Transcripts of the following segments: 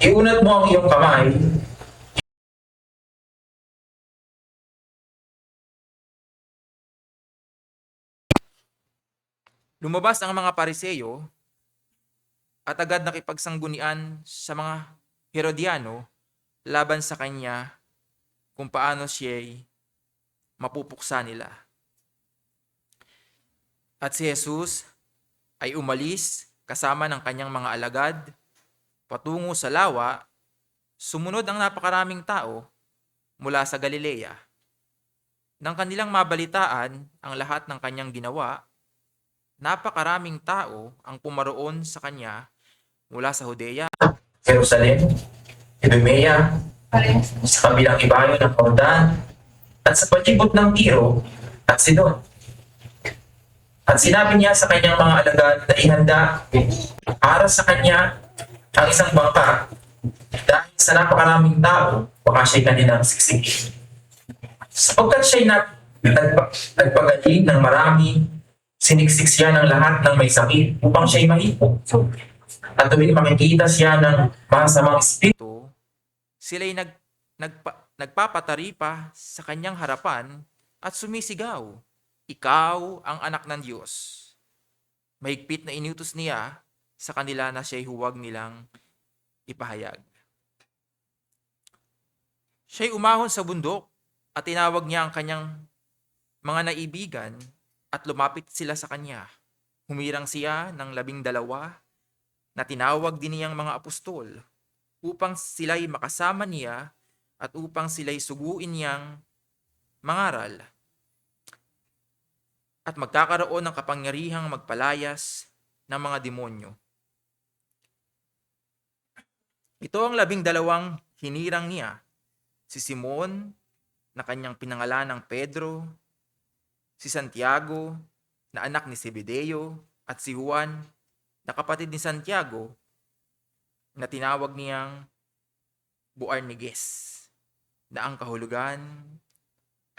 Iunat mo ang iyong kamay. Lumabas ang mga Pariseyo at agad nakipagsanggunian sa mga Herodiano laban sa kanya kung paano siya'y mapupuksa nila. At si Jesus ay umalis kasama ng kanyang mga alagad patungo sa lawa. Sumunod ang napakaraming tao mula sa Galilea. Nang kanilang mabalitaan ang lahat ng kanyang ginawa, napakaraming tao ang pumaroon sa kanya mula sa Judea, Jerusalem, Idumea, sa kabilang ibayo ng Jordan, at sa palibot ng Tiro at Sidon. At sinabi niya sa kanyang mga alagad na ihanda para sa kanya ang isang bangka dahil sa napakaraming tao, baka siya'y kanilang siksik. Sapagkat siya'y nagpagaling ng marami, siniksik siya ng lahat ng may sakit upang siya'y mahipo. At tuwing makikita siya ng masamang espiritu, sila'y nagpapatari pa sa kanyang harapan at sumisigaw, "Ikaw ang anak ng Diyos." Mahigpit na inutos niya sa kanila na siya'y huwag nilang ipahayag. Siya'y umahon sa bundok at tinawag niya ang kanyang mga naibigan at lumapit sila sa kanya. Humirang siya ng 12 na tinawag din niyang mga apostol upang sila'y makasama niya at upang sila'y suguin niyang mangaral at magkakaroon ng kapangyarihang magpalayas ng mga demonyo. Ito ang 12 hinirang niya: si Simon, na kanyang pinangalan ng Pedro, si Santiago, na anak ni Zebedeo, at si Juan, na kapatid ni Santiago, na tinawag niyang Boanerges, na ang kahulugan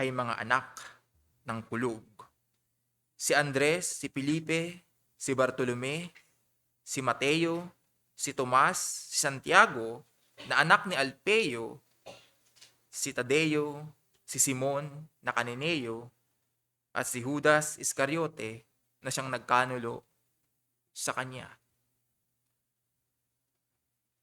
ay mga anak ng kulog. Si Andres, si Felipe, si Bartolome, si Mateo, si Tomas, si Santiago, na anak ni Alpeo, si Tadeo, si Simon, na Cananeo, at si Judas Iscariote, na siyang nagkanulo sa kanya.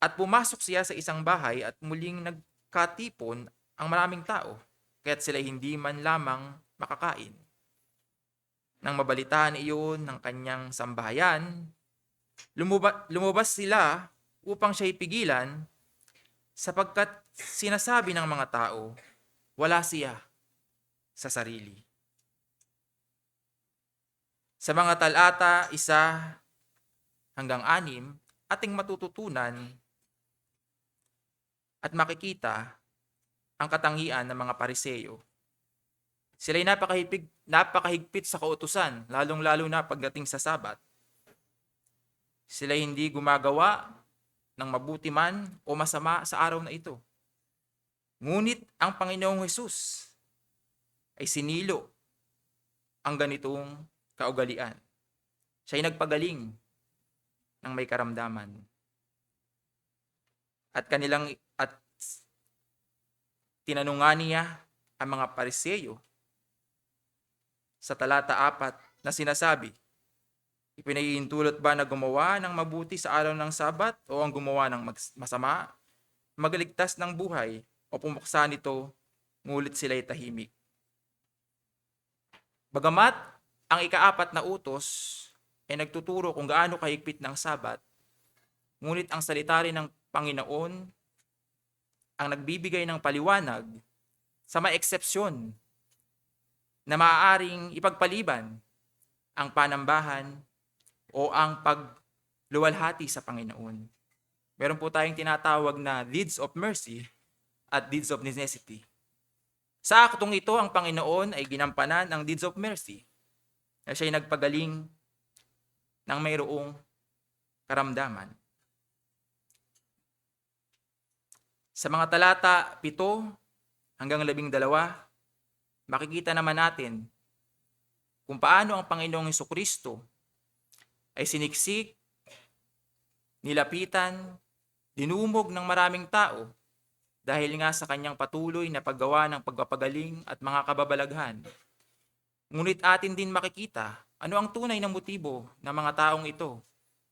At pumasok siya sa isang bahay at muling nagkatipon ang maraming tao, kaya't sila hindi man lamang makakain. Nang mabalitaan iyon ng kanyang sambahayan, lumabas sila upang siya'y pigilan, sapagkat sinasabi ng mga tao, wala siya sa sarili. Sa mga talata 1-6, ating matututunan at makikita ang katangian ng mga Pariseyo. Sila'y napakahigpit sa kautusan, lalong-lalo na pagdating sa Sabat. Sila'y hindi gumagawa ng mabuti man o masama sa araw na ito. Ngunit ang Panginoong Hesus ay sinilo ang ganitong kaugalian. Siya'y nagpagaling ng may karamdaman. At tinanungan niya ang mga Pariseyo sa talata 4 na sinasabi, ipinahihintulot ba na gumawa ng mabuti sa araw ng Sabat o ang gumawa ng masama, magligtas ng buhay o pumuksa nito, ngulit sila'y tahimik. Bagamat ang ika-4 na utos ay nagtuturo kung gaano kahigpit ng Sabat, ngunit ang salita rin ng Panginoon ang nagbibigay ng paliwanag sa mga eksepsyon na maaaring ipagpaliban ang panambahan o ang pagluwalhati sa Panginoon. Meron po tayong tinatawag na deeds of mercy at deeds of necessity. Sa aktong ito, ang Panginoon ay ginampanan ng deeds of mercy na siya'y nagpagaling ng mayroong karamdaman. Sa mga talata 7-12, makikita naman natin kung paano ang Panginoong Hesukristo ay siniksik, nilapitan, Dinumog ng maraming tao dahil nga sa kanyang patuloy na paggawa ng pagpapagaling at mga kababalaghan. Ngunit atin din makikita ano ang tunay na motibo ng mga taong ito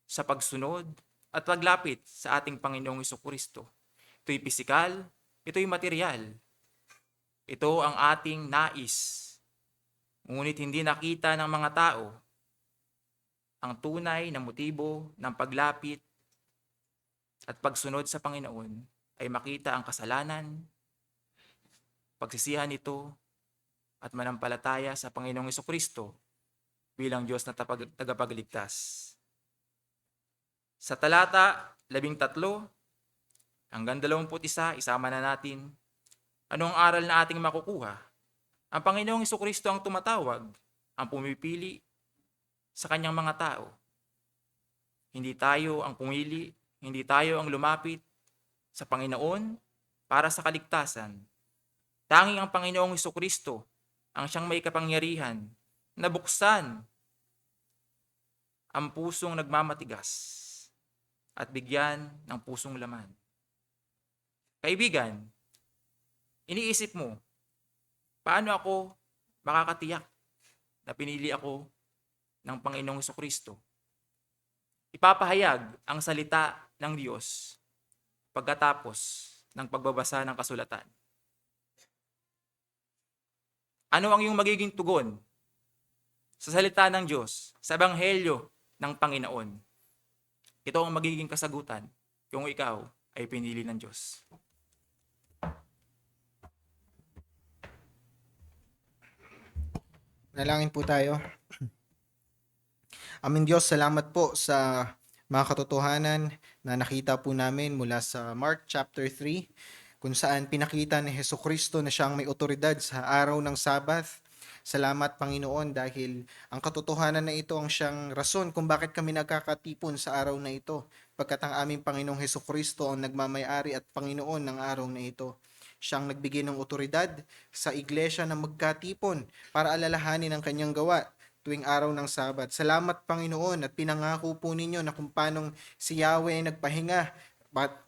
sa pagsunod at paglapit sa ating Panginoong Hesukristo. Ito'y pisikal, ito'y material. Ito ang ating nais. Ngunit hindi nakita ng mga tao ang tunay na motibo ng paglapit at pagsunod sa Panginoon ay makita ang kasalanan, pagsisihan nito, at manampalataya sa Panginoong Hesukristo bilang Diyos na tagapagligtas. Sa talata 13 hanggang 21, isama na natin ano ang aral na ating makukuha. Ang Panginoong Hesukristo ang tumatawag, ang pumipili sa kanyang mga tao. Hindi tayo ang pumili, hindi tayo ang lumapit sa Panginoon para sa kaligtasan. Tanging ang Panginoong Hesukristo ang siyang may kapangyarihan na buksan ang pusong nagmamatigas at bigyan ng pusong laman. Kaibigan, iniisip mo, paano ako makakatiyak na pinili ako ng Panginoong Hesukristo? Ipapahayag ang salita ng Diyos pagkatapos ng pagbabasa ng kasulatan. Ano ang iyong magiging tugon sa salita ng Diyos, sa Ebanghelyo ng Panginoon? Ito ang magiging kasagutan kung ikaw ay pinili ng Diyos. Nalangin po tayo. Aming Diyos, salamat po sa mga katotohanan na nakita po namin mula sa Mark chapter 3, kung saan pinakita ni Hesukristo na siyang may otoridad sa araw ng Sabbath. Salamat, Panginoon, dahil ang katotohanan na ito ang siyang rason kung bakit kami nagkakatipon sa araw na ito, pagkat ang aming Panginoong Hesukristo ang nagmamayari at Panginoon ng araw na ito. Siyang nagbigay ng otoridad sa iglesia na magkatipon para alalahanin ang kanyang gawa tuwing araw ng Sabat. Salamat, Panginoon, at pinangako po ninyo na kung paanong si Yahweh ay nagpahinga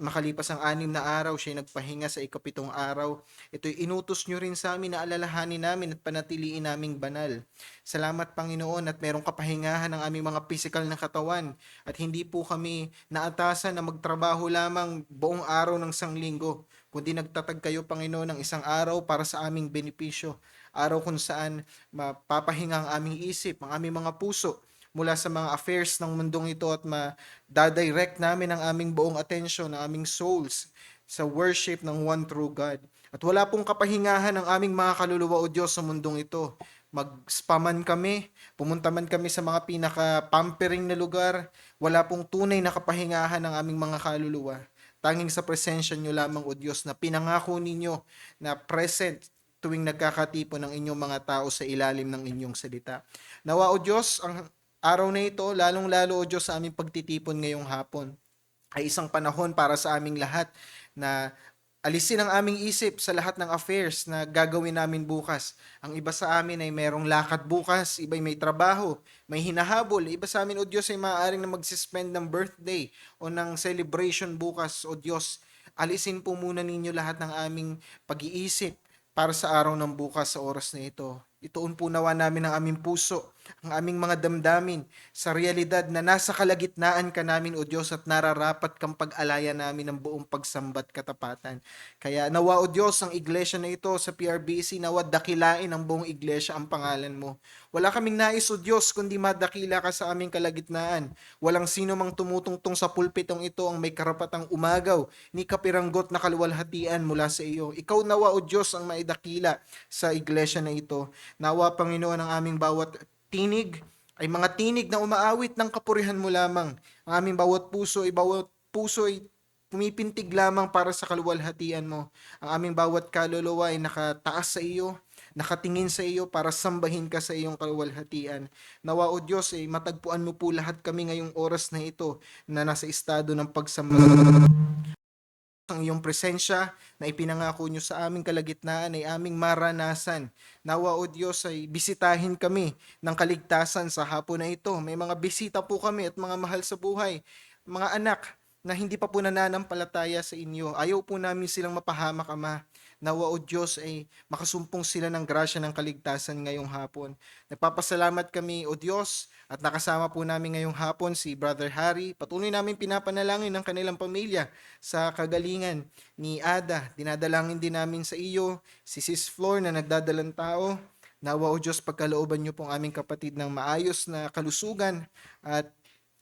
makalipas ang 6 na araw, siya nagpahinga sa 7 araw. Ito'y inutos nyo rin sa amin na alalahanin namin at panatiliin naming banal. Salamat, Panginoon, at merong kapahingahan ng aming mga pisikal na katawan at hindi po kami naatasan na magtrabaho lamang buong araw ng sanglinggo, kundi nagtatag kayo, Panginoon, ng isang araw para sa aming benepisyo. Araw kung saan mapapahinga ang aming isip, ang aming mga puso mula sa mga affairs ng mundong ito at ma-direct namin ang aming buong atensyon, ang aming souls sa worship ng one true God. At wala pong kapahingahan ng aming mga kaluluwa o Diyos sa mundong ito. Mag-spaman kami, pumunta man kami sa mga pinaka-pampering na lugar, wala pong tunay na kapahingahan ng aming mga kaluluwa. Tanging sa presensya nyo lamang, O Diyos, na pinangako ninyo na present tuwing nagkakatipon ng inyong mga tao sa ilalim ng inyong salita. Nawa, O Diyos, ang araw na ito, lalong-lalo, O Diyos, sa aming pagtitipon ngayong hapon, ay isang panahon para sa aming lahat na alisin ang aming isip sa lahat ng affairs na gagawin namin bukas. Ang iba sa amin ay merong lakad bukas, iba ay may trabaho, may hinahabol. Iba sa amin, O Diyos, ay maaaring na magsispend ng birthday o ng celebration bukas. O Diyos, alisin po muna ninyo lahat ng aming pag-iisip para sa araw ng bukas sa oras na ito. Ituon po nawa namin ang aming puso, ang aming mga damdamin sa realidad na nasa kalagitnaan ka namin, O Diyos, at nararapat kang pag-alaya namin ng buong pagsambat katapatan. Kaya nawa, O Diyos, ang iglesia na ito sa PRBC, nawa dakilain ang buong iglesia ang pangalan mo. Wala kaming nais, O Diyos, kundi madakila ka sa aming kalagitnaan. Walang sino mang tumutungtong sa pulpitong ito ang may karapatang umagaw ni kapiranggot na kaluwalhatian mula sa iyo. Ikaw nawa, O Diyos, ang maidakila sa iglesia na ito. Nawa, Panginoon, ang aming bawat tinig ay mga tinig na umaawit ng kapurihan mo lamang. Ang aming bawat puso ay pumipintig lamang para sa kaluwalhatian mo. Ang aming bawat kaluluwa ay nakataas sa iyo, nakatingin sa iyo para sambahin ka sa iyong kaluwalhatian. Nawa, O Diyos, ay matagpuan mo po lahat kami ngayong oras na ito na nasa estado ng pagsamba. Ang iyong presensya na ipinangako nyo sa aming kalagitnaan ay aming maranasan. Nawa, O Diyos, ay bisitahin kami ng kaligtasan sa hapon na ito. May mga bisita po kami at mga mahal sa buhay, mga anak na hindi pa po nananampalataya sa inyo. Ayaw po namin silang mapahamak, Ama. Nawa o Diyos ay makasumpong sila ng grasya ng kaligtasan ngayong hapon. Nagpapasalamat kami o Diyos at nakasama po namin ngayong hapon si Brother Harry. Patuloy namin pinapanalangin ng kanilang pamilya sa kagalingan ni Ada. Dinadalangin din namin sa iyo si Sis Flor na nagdadalang tao. Nawa o Diyos, pagkalooban niyo pong aming kapatid ng maayos na kalusugan at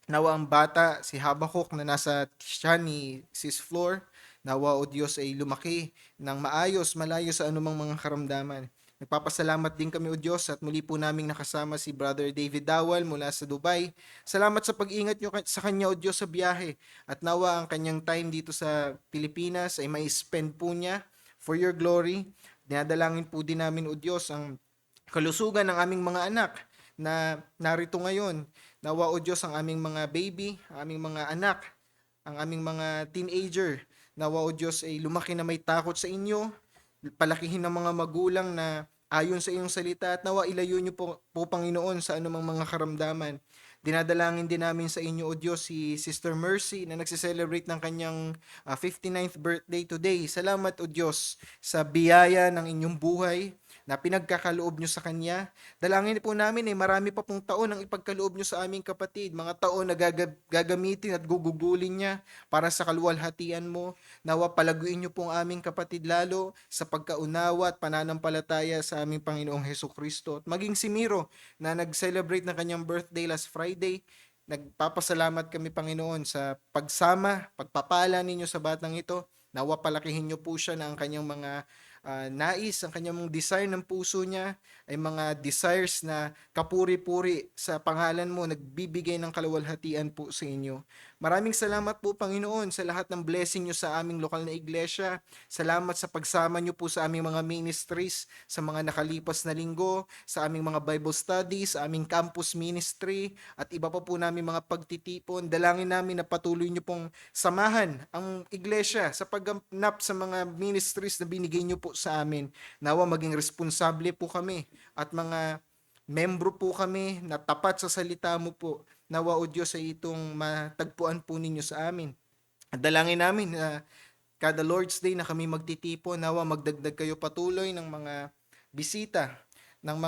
nawa ang bata, si Habakuk na nasa tiyan ni Sis Flor, nawa o Diyos ay lumaki ng maayos, malayo sa anumang mga karamdaman. Nagpapasalamat din kami o Diyos at muli po naming nakasama si Brother David Dawal mula sa Dubai. Salamat sa pag-ingat niyo sa kanya o Diyos sa biyahe at nawa ang kanyang time dito sa Pilipinas ay may spend po niya for your glory. Dinadalangin po din namin o Diyos ang kalusugan ng aming mga anak na narito ngayon. Nawa o Diyos ang aming mga baby, ang aming mga anak, ang aming mga teenager. Nawa o Diyos ay lumaki na may takot sa inyo, palakihin ng mga magulang na ayon sa iyong salita at nawa ilayo niyo po Panginoon sa anumang mga karamdaman. Dinadalangin din namin sa inyo o Diyos si Sister Mercy na nagsiselebrate ng kanyang 59th birthday today. Salamat o Diyos sa biyaya ng inyong buhay na pinagkakaloob nyo sa Kanya. Dalangin po namin marami pa pong taon ang ipagkaloob nyo sa aming kapatid. Mga taon na gagamitin at gugugulin niya para sa kaluwalhatian mo. Nawa palaguin nyo pong aming kapatid lalo sa pagkaunawa at pananampalataya sa aming Panginoong Hesukristo. At maging si Miro na nag-celebrate ng kanyang birthday last Friday, nagpapasalamat kami Panginoon sa pagsama, pagpapala ninyo sa batang ito. Nawa palakihin nyo po siya na ang kanyang mga nais, ang kanyang desire ng puso niya ay mga desires na kapuri-puri sa pangalan mo, nagbibigay ng kaluwalhatian po sa inyo. Maraming salamat po Panginoon sa lahat ng blessing nyo sa aming lokal na iglesia. Salamat sa pagsama nyo po sa aming mga ministries, sa mga nakalipas na linggo, sa aming mga Bible studies, sa aming campus ministry, at iba pa po namin mga pagtitipon. Dalangin namin na patuloy nyo pong samahan ang iglesia sa pagganap sa mga ministries na binigay nyo po sa amin. Nawa maging responsable po kami at mga membro po kami na tapat sa salita mo po. Nawa o Diyos ay itong matagpuan po ninyo sa amin. At dalangin namin na kada Lord's Day na kami magtitipon, nawa magdagdag kayo patuloy ng mga bisita ng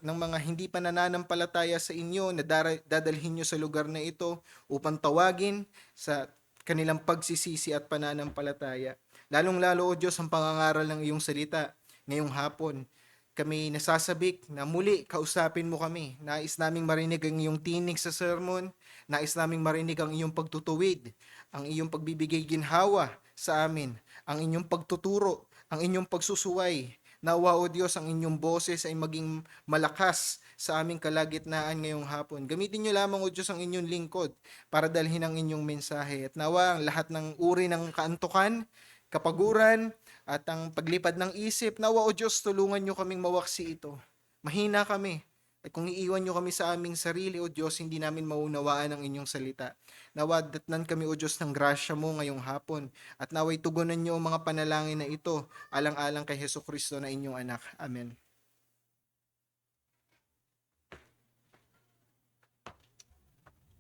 mga hindi pa nananampalataya sa inyo na dadalhin nyo sa lugar na ito upang tawagin sa kanilang pagsisisi at pananampalataya. Lalong-lalo o Diyos ang pangangaral ng iyong salita ngayong hapon. Kami nasasabik na muli kausapin mo kami. Nais naming marinig ang iyong tinig sa sermon. Nais naming marinig ang iyong pagtutuwid, ang iyong pagbibigay ginhawa sa amin, ang inyong pagtuturo, ang inyong pagsusuway. Nawa o Diyos ang inyong boses ay maging malakas sa aming kalagitnaan ngayong hapon. Gamitin niyo lamang o Diyos ang inyong lingkod para dalhin ang inyong mensahe. At nawa ang lahat ng uri ng kaantukan, kapaguran, at ang paglipad ng isip, nawa o Diyos, tulungan nyo kaming mawaksi ito. Mahina kami. At kung iiwan nyo kami sa aming sarili, o Diyos, hindi namin maunawaan ang inyong salita. Nawa datnan kami, o Diyos, ng grasya mo ngayong hapon. At naway tugunan nyo ang mga panalangin na ito, alang-alang kay Hesukristo na inyong anak. Amen.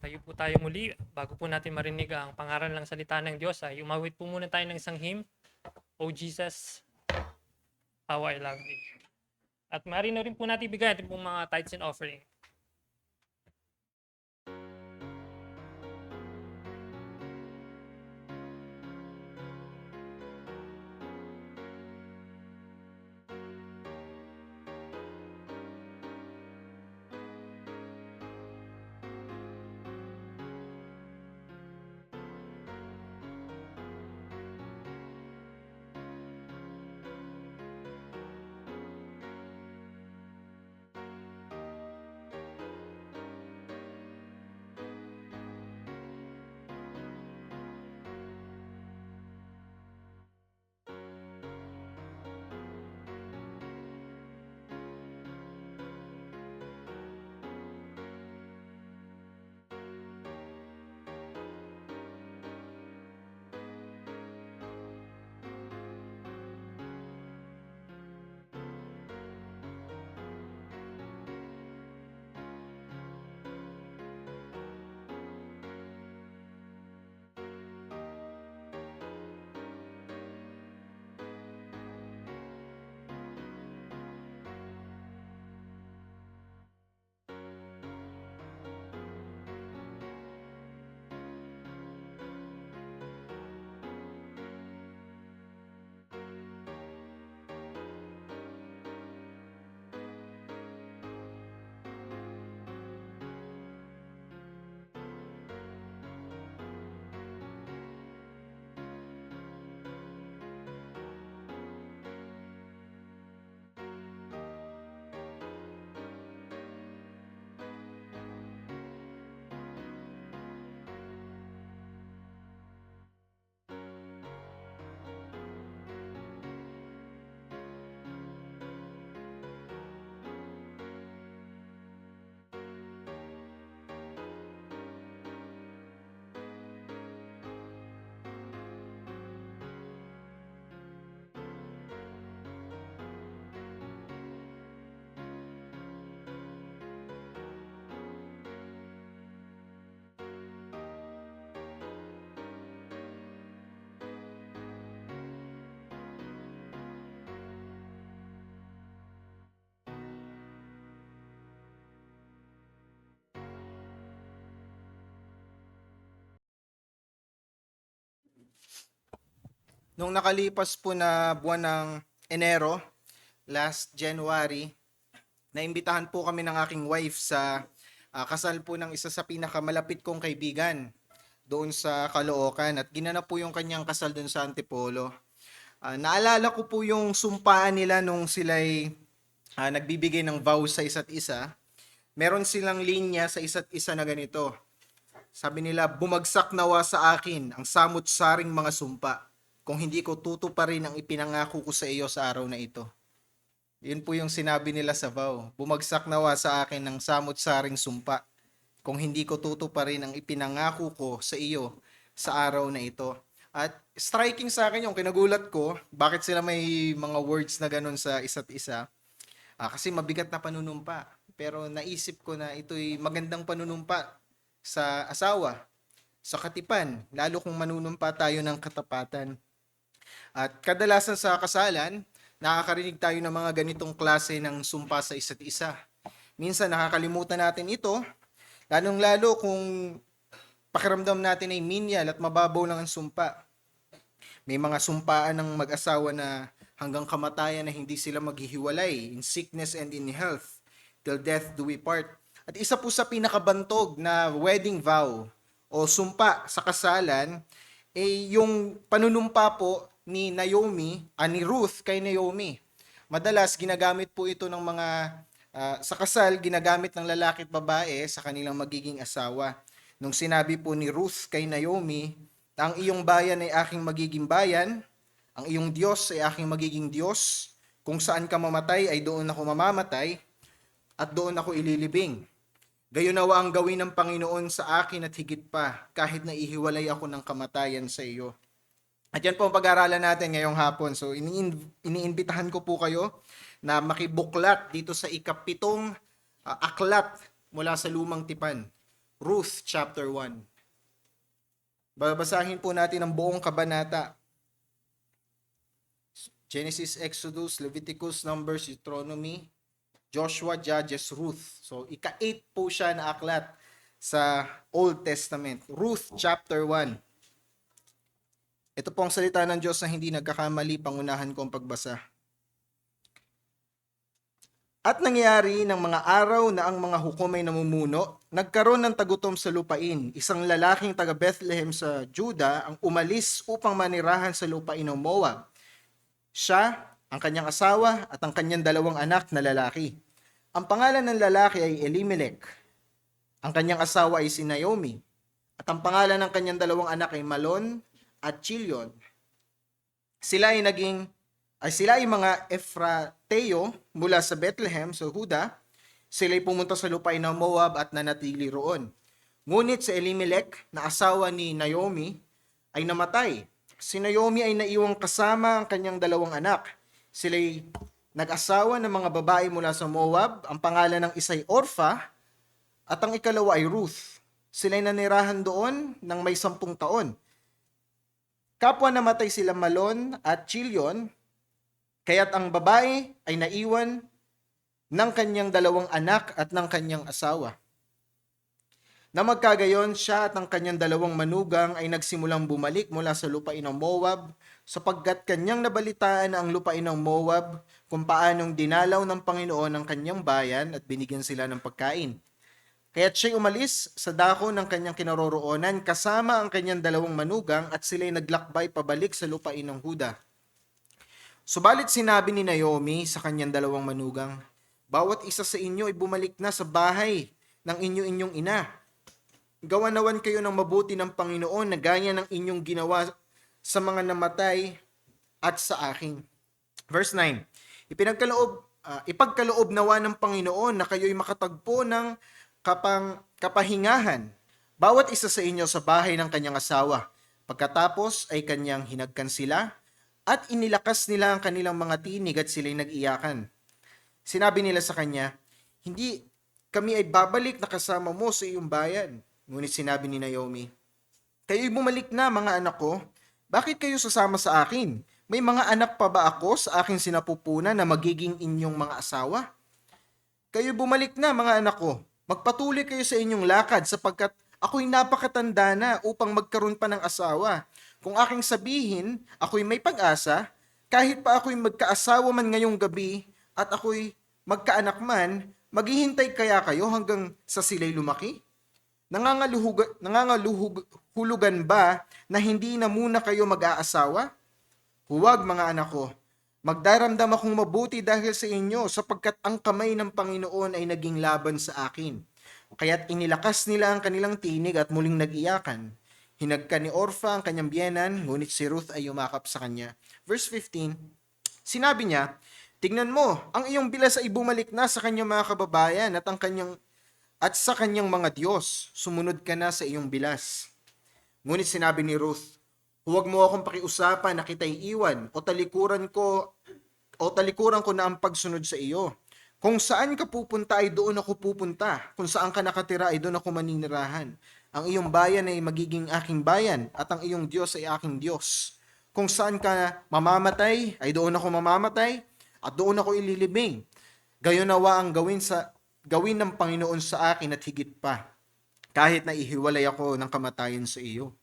Tayo po tayo muli. Bago po natin marinig ang pangaral ng salita ng Diyos, ay umawit po muna tayo ng isang hymn, O Jesus, How I Love Thee. At maaari na rin po natin ibigay ating pong mga tithes and offering. Nung nakalipas po na buwan ng Enero, last January, naimbitahan po kami ng aking wife sa kasal po ng isa sa pinakamalapit kong kaibigan doon sa Caloocan at ginanap po yung kanyang kasal doon sa Antipolo. Naalala ko po yung sumpaan nila nung sila'y nagbibigay ng vow sa isa't isa. Meron silang linya sa isa't isa na ganito. Sabi nila, bumagsak nawa sa akin ang samut-saring mga sumpa kung hindi ko tutuparin ang ipinangako ko sa iyo sa araw na ito. Yun po yung sinabi nila sa vow. Bumagsak nawa sa akin ang samut-saring sumpa kung hindi ko tutuparin ang ipinangako ko sa iyo sa araw na ito. At striking sa akin yung kinagulat ko, bakit sila may mga words na ganun sa isa't isa. Kasi mabigat na panunumpa. Pero naisip ko na ito'y magandang panunumpa sa asawa, sa katipan, lalo kung manunumpa tayo ng katapatan. At kadalasan sa kasalan, nakakarinig tayo ng mga ganitong klase ng sumpa sa isa't isa. Minsan nakakalimutan natin ito, lalong-lalo kung pakiramdam natin ay menial at mababaw lang ang sumpa. May mga sumpaan ng mag-asawa na hanggang kamatayan na hindi sila maghihiwalay, in sickness and in health, till death do we part. At isa po sa pinakabantog na wedding vow o sumpa sa kasalan ay yung panunumpa po ni Naomi, ni Ruth kay Naomi. Madalas ginagamit po ito ng mga sa kasal, ginagamit ng lalaki at babae sa kanilang magiging asawa. Nung sinabi po ni Ruth kay Naomi, ang iyong bayan ay aking magiging bayan, ang iyong Diyos ay aking magiging Diyos, kung saan ka mamatay ay doon ako mamamatay, at doon ako ililibing. Gayon nawa ang gawin ng Panginoon sa akin at higit pa, kahit na ihiwalay ako ng kamatayan sa iyo. At yan po ang pag-aaralan natin ngayong hapon. So iniimbitahan ko po kayo na makibuklat dito sa ikapitong aklat mula sa Lumang Tipan. Ruth chapter 1. Babasahin po natin ang buong kabanata. Genesis, Exodus, Leviticus, Numbers, Deuteronomy, Joshua, Judges, Ruth. So, ika-8 po siya na aklat sa Old Testament. Ruth, chapter 1. Ito po ang salita ng Diyos na hindi nagkakamali, pangunahan ko ang pagbasa. At nangyari ng mga araw na ang mga hukom ay namumuno, nagkaroon ng tagutom sa lupain. Isang lalaking taga Bethlehem sa Juda ang umalis upang manirahan sa lupain ng Moab. Siya, ang kanyang asawa at ang kanyang 2 anak na lalaki. Ang pangalan ng lalaki ay Elimelech. Ang kanyang asawa ay si Naomi. At ang pangalan ng kanyang 2 anak ay Malon at Chilion. Sila ay mga Efrateo mula sa Bethlehem sa Juda. Sila ay pumunta sa lupain ng Moab at nanatili roon. Ngunit si Elimelech na asawa ni Naomi ay namatay. Si Naomi ay naiwang kasama ang kanyang 2 anak. Sila'y nag-asawa ng mga babae mula sa Moab. Ang pangalan ng isa ay Orpha at ang ikalawa ay Ruth. Sila'y nanirahan doon ng may 10 taon. Kapwa namatay sila Malon at Chilion, kaya't ang babae ay naiwan ng kanyang 2 anak at ng kanyang asawa. Na magkagayon, siya at ang kanyang 2 manugang ay nagsimulang bumalik mula sa lupain ng Moab sapagkat kanyang nabalitaan na ang lupain ng Moab kung paanong dinalaw ng Panginoon ang kanyang bayan at binigyan sila ng pagkain. Kaya't siya'y umalis sa dako ng kanyang kinaroroonan kasama ang kanyang 2 manugang at sila'y naglakbay pabalik sa lupain ng Huda. Subalit sinabi ni Naomi sa kanyang 2 manugang, bawat isa sa inyo ay bumalik na sa bahay ng inyong ina. Gawanawan kayo ng mabuti ng Panginoon na gaya ng inyong ginawa sa mga namatay at sa akin. Verse 9, ipagkaloob nawa ng Panginoon na kayo'y makatagpo ng kapahingahan, bawat isa sa inyo sa bahay ng kanyang asawa. Pagkatapos ay kanyang hinagkan sila at inilakas nila ang kanilang mga tinig at sila'y nag-iyakan. Sinabi nila sa kanya, hindi kami ay babalik na kasama mo sa iyong bayan. Ngunit sinabi ni Naomi, kayo'y bumalik na mga anak ko, bakit kayo sasama sa akin? May mga anak pa ba ako sa aking sinapupunan na magiging inyong mga asawa? Kayo'y bumalik na mga anak ko, magpatuloy kayo sa inyong lakad sapagkat Ako'y napakatanda na upang magkaroon pa ng asawa. Kung aking sabihin, ako'y may pag-asa, kahit pa ako'y magkaasawa man ngayong gabi at ako'y magkaanak man, maghihintay kaya kayo hanggang sa sila'y lumaki? Nangangaluhulugan ba na hindi na muna kayo mag-aasawa? Huwag mga anak ko, magdaramdam akong mabuti dahil sa inyo sapagkat ang kamay ng Panginoon ay naging laban sa akin. Kaya't inilakas nila ang kanilang tinig at muling nag-iyakan. Hinagka ni Orpha ang kanyang biyenan, ngunit si Ruth ay yumakap sa kanya. Verse 15, sinabi niya, tignan mo, ang iyong bilas ay bumalik na sa kanyang mga kababayan at sa kanyang mga Diyos. Sumunod ka na sa iyong bilas. Ngunit sinabi ni Ruth, huwag mo akong pakiusapan na kita'y iwan o talikuran ko na ang pagsunod sa iyo. Kung saan ka pupunta ay doon ako pupunta. Kung saan ka nakatira ay doon ako maninirahan. Ang iyong bayan ay magiging aking bayan at ang iyong Diyos ay aking Diyos. Kung saan ka mamamatay ay doon ako mamamatay at doon ako ililibing. Gayon nawa ang gawin ng Panginoon sa akin at higit pa. Kahit na ihiwalay ako ng kamatayan sa iyo.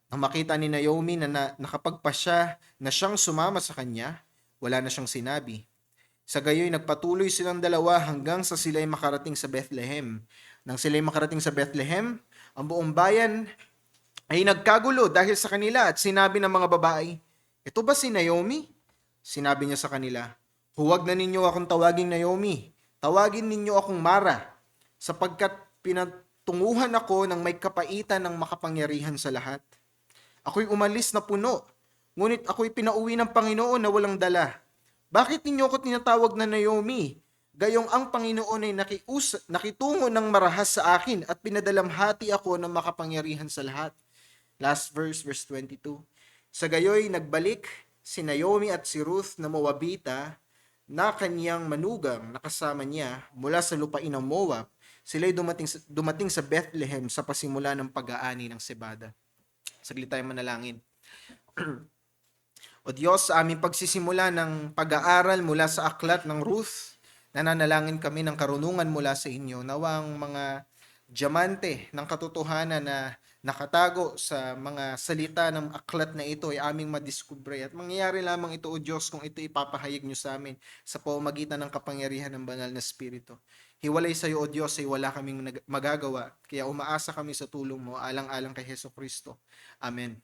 Nang makita ni Naomi na nakapagpasya na siyang sumama sa kanya, wala na siyang sinabi. Sa gayoy, nagpatuloy silang dalawa hanggang sa sila'y makarating sa Bethlehem. Nang sila'y makarating sa Bethlehem, ang buong bayan ay nagkagulo dahil sa kanila at sinabi ng mga babae, ito ba si Naomi? Sinabi niya sa kanila, huwag na ninyo akong tawaging Naomi, tawagin ninyo akong Mara, sapagkat pinatunguhan ako ng may kapaitan ng makapangyarihan sa lahat. Ako'y umalis na puno, ngunit ako'y pinauwi ng Panginoon na walang dala. Bakit ninyo ako tinatawag na Naomi? Gayong ang Panginoon ay nakitungo ng marahas sa akin at pinadalamhati ako ng makapangyarihan sa lahat. Last verse, verse 22. Sa gayoy, nagbalik si Naomi at si Ruth na Moabita na kanyang manugang nakasama niya mula sa lupain ng Moab. Sila'y dumating sa Bethlehem sa pasimula ng pag-aani ng Sebada. Saglit tayo manalangin. O Diyos, sa aming pagsisimula ng pag-aaral mula sa aklat ng Ruth, nananalangin kami ng karunungan mula sa inyo. Nawang mga diamante ng katotohanan na nakatago sa mga salita ng aklat na ito ay aming madiskubre. At mangyayari lamang ito, O Diyos, kung ito ipapahayag nyo sa amin sa pamamagitan ng kapangyarihan ng banal na Espiritu. Hiwalay sa iyo, O Diyos, ay wala kaming magagawa. Kaya umaasa kami sa tulong mo, alang-alang kay Hesukristo. Amen.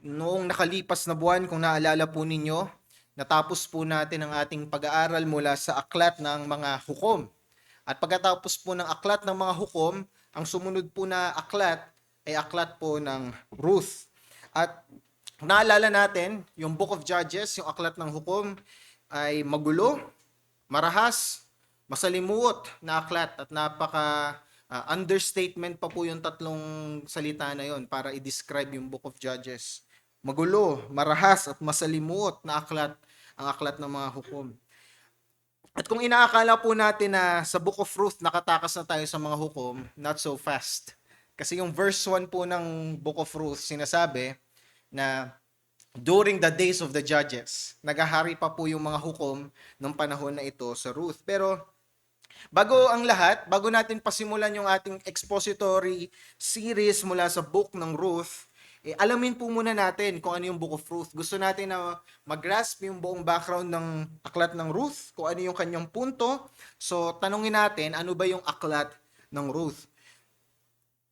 Noong nakalipas na buwan, kung naalala po ninyo, natapos po natin ang ating pag-aaral mula sa aklat ng mga hukom. At pagkatapos po ng aklat ng mga hukom, ang sumunod po na aklat ay aklat po ng Ruth. At naalala natin, yung Book of Judges, yung aklat ng hukom, ay magulo, marahas, masalimuot na aklat at understatement pa po yung tatlong salita na yon para i-describe yung Book of Judges. Magulo, marahas at masalimuot na aklat, ang aklat ng mga hukom. At kung inaakala po natin na sa Book of Ruth nakatakas na tayo sa mga hukom, not so fast. Kasi yung verse 1 po ng Book of Ruth sinasabi na during the days of the judges, nagahari pa po yung mga hukom ng panahon na ito sa Ruth. Pero bago ang lahat, bago natin pasimulan yung ating expository series mula sa book ng Ruth, alamin po muna natin kung ano yung Book of Ruth. Gusto natin na mag-grasp yung buong background ng aklat ng Ruth, kung ano yung kanyang punto. So, tanungin natin, ano ba yung aklat ng Ruth?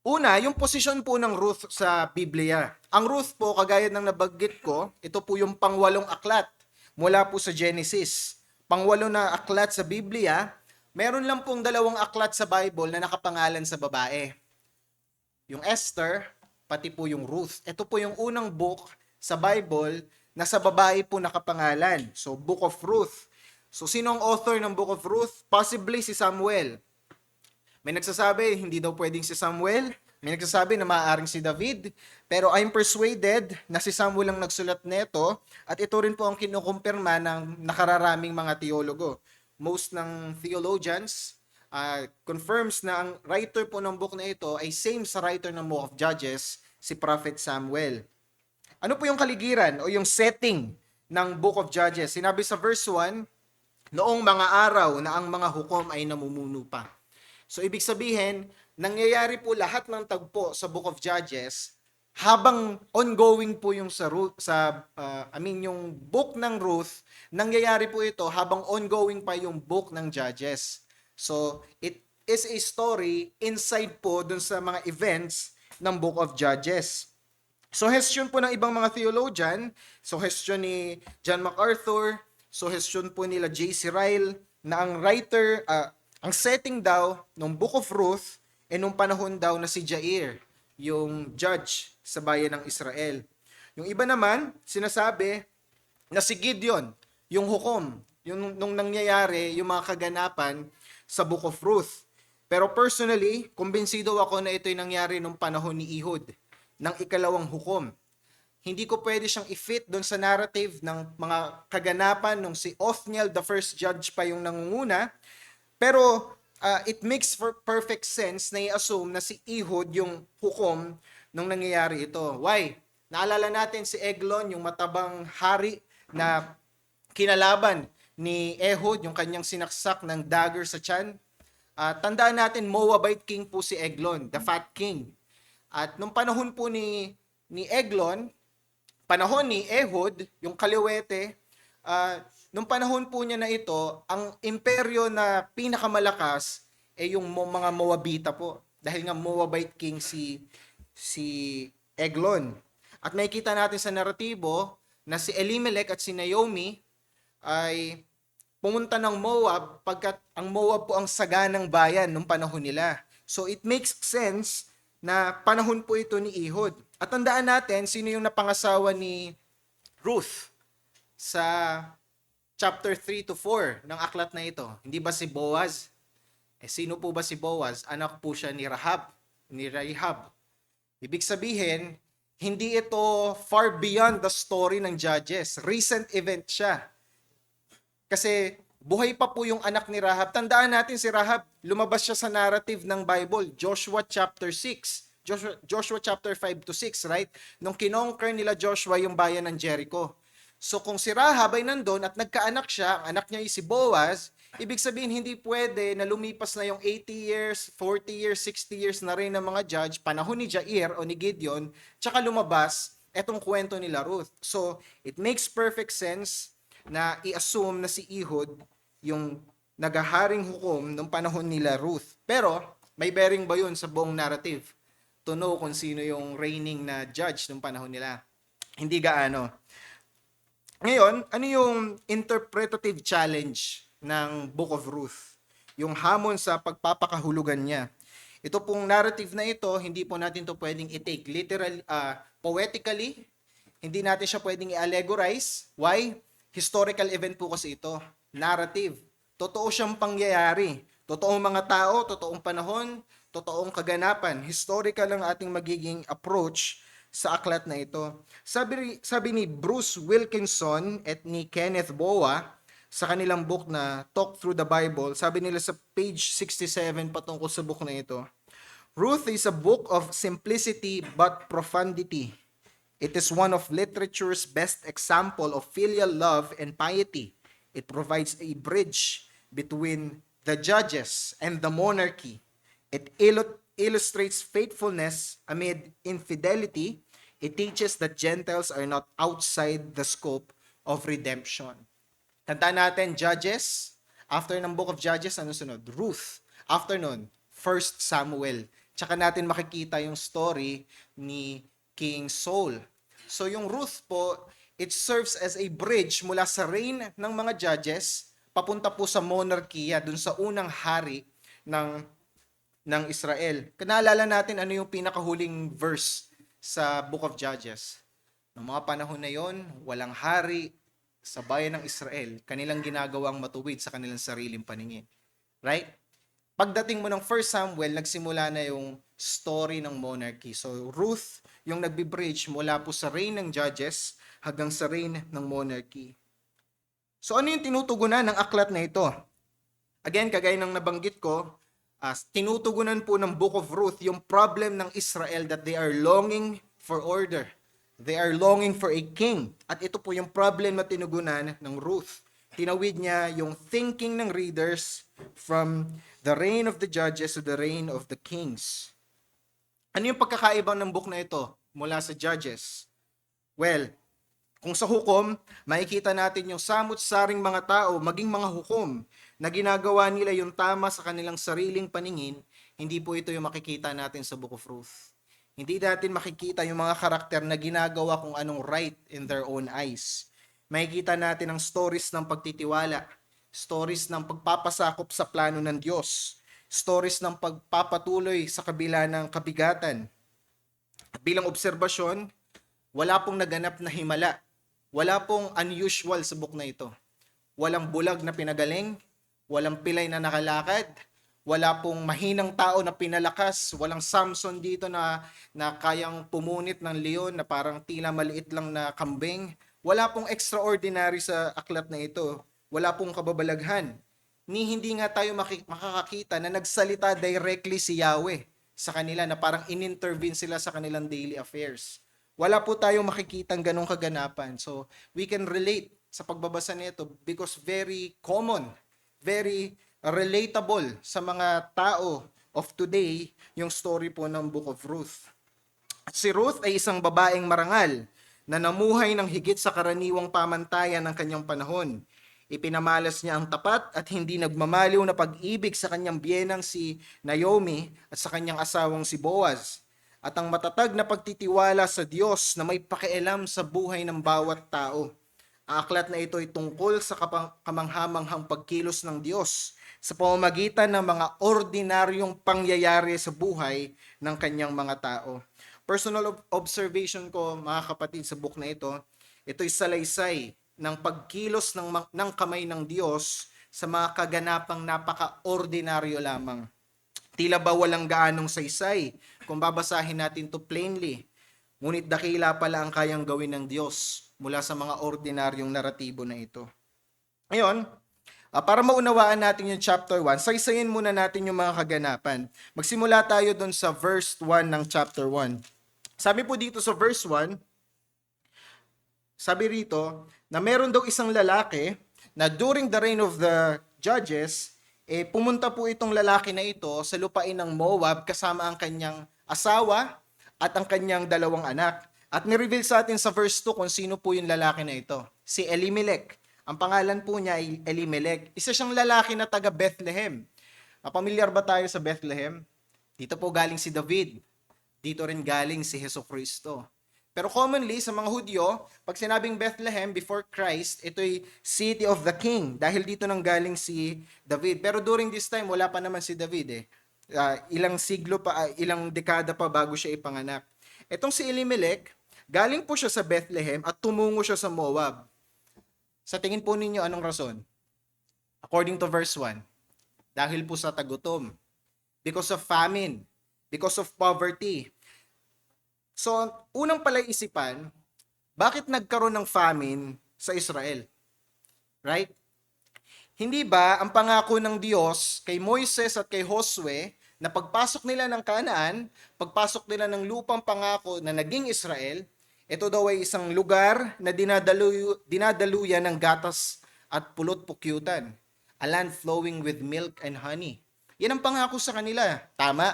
Una, yung posisyon po ng Ruth sa Biblia. Ang Ruth po, kagaya ng nabanggit ko, ito po yung pangwalong aklat mula po sa Genesis. Pangwalo na aklat sa Biblia, meron lang pong 2 aklat sa Bible na nakapangalan sa babae. Yung Esther, pati po yung Ruth. Ito po yung unang book sa Bible na sa babae po nakapangalan. So, Book of Ruth. So, sino ang author ng Book of Ruth? Possibly si Samuel. May nagsasabi, hindi daw pwedeng si Samuel. May nagsasabi na maaaring si David. Pero I'm persuaded na si Samuel ang nagsulat nito at ito rin po ang kinukumpirma ng nakararaming mga teologo. Most ng theologians confirms na ang writer po ng book na ito ay same sa writer ng Book of Judges, si Prophet Samuel. Ano po yung kaligiran o yung setting ng Book of Judges? Sinabi sa verse 1, noong mga araw na ang mga hukom ay namumuno pa. So ibig sabihin, nangyayari po lahat ng tagpo sa Book of Judges habang ongoing po yung yung book ng Ruth, nangyayari po ito habang ongoing pa yung book ng Judges. So it is a story inside po dun sa mga events ng Book of Judges. Suhestyon po ng ibang mga theologian, suhestyon ni John MacArthur, suhestyon po nila J.C. Ryle, na ang writer, ang setting daw ng Book of Ruth nung panahon daw na si Jair, yung judge sa bayan ng Israel. Yung iba naman, sinasabi na si Gideon, yung hukom, yung nung nangyayari, yung mga kaganapan sa Book of Ruth. Pero personally, kumbinsido ako na ito'y nangyari nung panahon ni Ehud, ng ikalawang hukom. Hindi ko pwede siyang i-fit doon sa narrative ng mga kaganapan nung si Othniel, the first judge pa yung nangunguna. Pero it makes for perfect sense na i-assume na si Ehud yung hukom nung nangyayari ito. Why? Naalala natin si Eglon, yung matabang hari na kinalaban ni Ehud, yung kanyang sinaksak ng dagger sa tiyan. Tandaan natin, Moabite king po si Eglon, the fat king. At nung panahon po ni Eglon, panahon ni Ehud, yung kaliwete, nung panahon po niya na ito, ang imperyo na pinakamalakas ay yung mga Moabita po. Dahil nga Moabite king si Eglon. At makikita natin sa naratibo na si Elimelech at si Naomi ay pumunta ng Moab pagkat ang Moab po ang saganang bayan nung panahon nila. So it makes sense na panahon po ito ni Ehud. At tandaan natin, sino yung napangasawa ni Ruth sa chapter 3 to 4 ng aklat na ito? Hindi ba si Boaz? Sino po ba si Boaz? Anak po siya ni Rahab. Ibig sabihin, hindi ito far beyond the story ng Judges. Recent event siya. Kasi buhay pa po yung anak ni Rahab. Tandaan natin si Rahab, lumabas siya sa narrative ng Bible, Joshua chapter 6. Joshua chapter 5 to 6, right? Nung kinonquer nila Joshua yung bayan ng Jericho. So kung si Rahab ay nandun at nagkaanak siya, ang anak niya ay si Boaz, ibig sabihin hindi pwede na lumipas na yung 80 years, 40 years, 60 years na rin ng mga judge, panahon ni Jair o ni Gideon, tsaka lumabas etong kwento nila Ruth. So it makes perfect sense na i-assume na si Ehud yung nagaharing hukom nung panahon nila Ruth. Pero may bearing ba yun sa buong narrative? To know kung sino yung reigning na judge nung panahon nila. Hindi gaano. Ngayon, ano yung interpretative challenge ng Book of Ruth? Yung hamon sa pagpapakahulugan niya. Ito pong narrative na ito, hindi po natin to pwedeng i-take literal, poetically. Hindi natin siya pwedeng i-allegorize. Why? Historical event po kasi ito. Narrative. Totoo siyang pangyayari. Totoong mga tao, totoong panahon, totoong kaganapan. Historical ang ating magiging approach sa aklat na ito. Sabi ni Bruce Wilkinson at ni Kenneth Boa sa kanilang book na Talk Through the Bible, sabi nila sa page 67 patungkol sa book na ito, Ruth is a book of simplicity but profundity. It is one of literature's best example of filial love and piety. It provides a bridge between the judges and the monarchy. It illustrates faithfulness amid infidelity. It teaches that Gentiles are not outside the scope of redemption. Tandaan natin, Judges. After ng Book of Judges, ano sunod? Ruth. After nun, 1 Samuel. Tsaka natin makikita yung story ni King Saul. So yung Ruth po, it serves as a bridge mula sa reign ng mga judges papunta po sa monarkiya, dun sa unang hari ng Israel. Naalala natin ano yung pinakahuling verse sa Book of Judges. Noong mga panahon na yon, walang hari sa bayan ng Israel, kanilang ginagawang matuwid sa kanilang sariling paningin. Right? Pagdating mo ng 1 Samuel, nagsimula na yung story ng monarchy. So Ruth, yung nagbi-bridge mula po sa reign ng judges hanggang sa reign ng monarchy. So ano yung tinutugunan ng aklat na ito? Again, kagaya ng nabanggit ko, tinutugunan po ng Book of Ruth yung problem ng Israel that they are longing for order. They are longing for a king. At ito po yung problem na tinugunan ng Ruth. tinawid niya yung thinking ng readers from the reign of the judges to the reign of the kings. Ano yung pagkakaiba ng book na ito mula sa Judges? Well, kung sa hukom, makikita natin yung samut-saring mga tao, maging mga hukom, na ginagawa nila yung tama sa kanilang sariling paningin, hindi po ito yung makikita natin sa Book of Ruth. Hindi natin makikita yung mga karakter na ginagawa kung anong right in their own eyes. Makikita natin ang stories ng pagtitiwala, stories ng pagpapasakop sa plano ng Diyos, stories ng pagpapatuloy sa kabila ng kabigatan. At bilang obserbasyon, wala pong naganap na himala. Wala pong unusual sa book na ito. Walang bulag na pinagaling, walang pilay na nakalakad, wala pong mahinang tao na pinalakas, walang Samson dito na kayang pumunit ng leon na parang tila maliit lang na kambing. Wala pong extraordinary sa aklat na ito. Wala pong kababalaghan. Hindi nga tayo makakakita na nagsalita directly si Yahweh sa kanila na parang in-intervene sila sa kanilang daily affairs. Wala po tayong makikitang ganong kaganapan. So, we can relate sa pagbabasa nito because very common, very relatable sa mga tao of today yung story po ng Book of Ruth. At si Ruth ay isang babaeng marangal na namuhay ng higit sa karaniwang pamantayan ng kanyang panahon. Ipinamalas niya ang tapat at hindi nagmamaliw na pag-ibig sa kanyang biyenang si Naomi at sa kanyang asawang si Boaz. At ang matatag na pagtitiwala sa Diyos na may pakialam sa buhay ng bawat tao. Ang aklat na ito ay tungkol sa kamanghamanghang pagkilos ng Diyos sa pamamagitan ng mga ordinaryong pangyayari sa buhay ng kanyang mga tao. Personal observation ko, mga kapatid, sa book na ito'y salaysay ng pagkilos ng kamay ng Diyos sa mga kaganapang napaka-ordinaryo lamang. Tila ba walang gaanong saysay kung babasahin natin to plainly. Ngunit dakila pala ang kayang gawin ng Diyos mula sa mga ordinaryong naratibo na ito. Ngayon, para maunawaan natin yung chapter 1, saysayin muna natin yung mga kaganapan. Magsimula tayo dun sa verse 1 ng chapter 1. Sabi po dito sa verse 1, sabi rito na meron daw isang lalaki na during the reign of the judges, pumunta po itong lalaki na ito sa lupain ng Moab kasama ang kanyang asawa at ang kanyang dalawang anak. At nireveal sa atin sa verse 2 kung sino po yung lalaki na ito. Si Elimelech. Ang pangalan po niya ay Elimelech. Isa siyang lalaki na taga Bethlehem. Pamilyar ba tayo sa Bethlehem? Dito po galing si David. Dito rin galing si Jesucristo. Pero commonly sa mga Hudyo, pag sinabing Bethlehem before Christ, ito'y city of the king dahil dito nang galing si David. Pero during this time, wala pa naman si David ilang siglo pa, ilang dekada pa bago siya ipanganak. Etong si Elimelech, galing po siya sa Bethlehem at tumungo siya sa Moab. Sa tingin po ninyo, anong rason? According to verse 1, dahil po sa tagutom, because of famine, because of poverty. So, unang palaisipan, bakit nagkaroon ng famine sa Israel? Right? Hindi ba ang pangako ng Diyos kay Moises at kay Josue na pagpasok nila ng Kanaan, pagpasok nila ng lupang pangako na naging Israel, ito daw ay isang lugar na dinadaluyan ng gatas at pulot-pukyutan, a land flowing with milk and honey. Yan ang pangako sa kanila. Tama.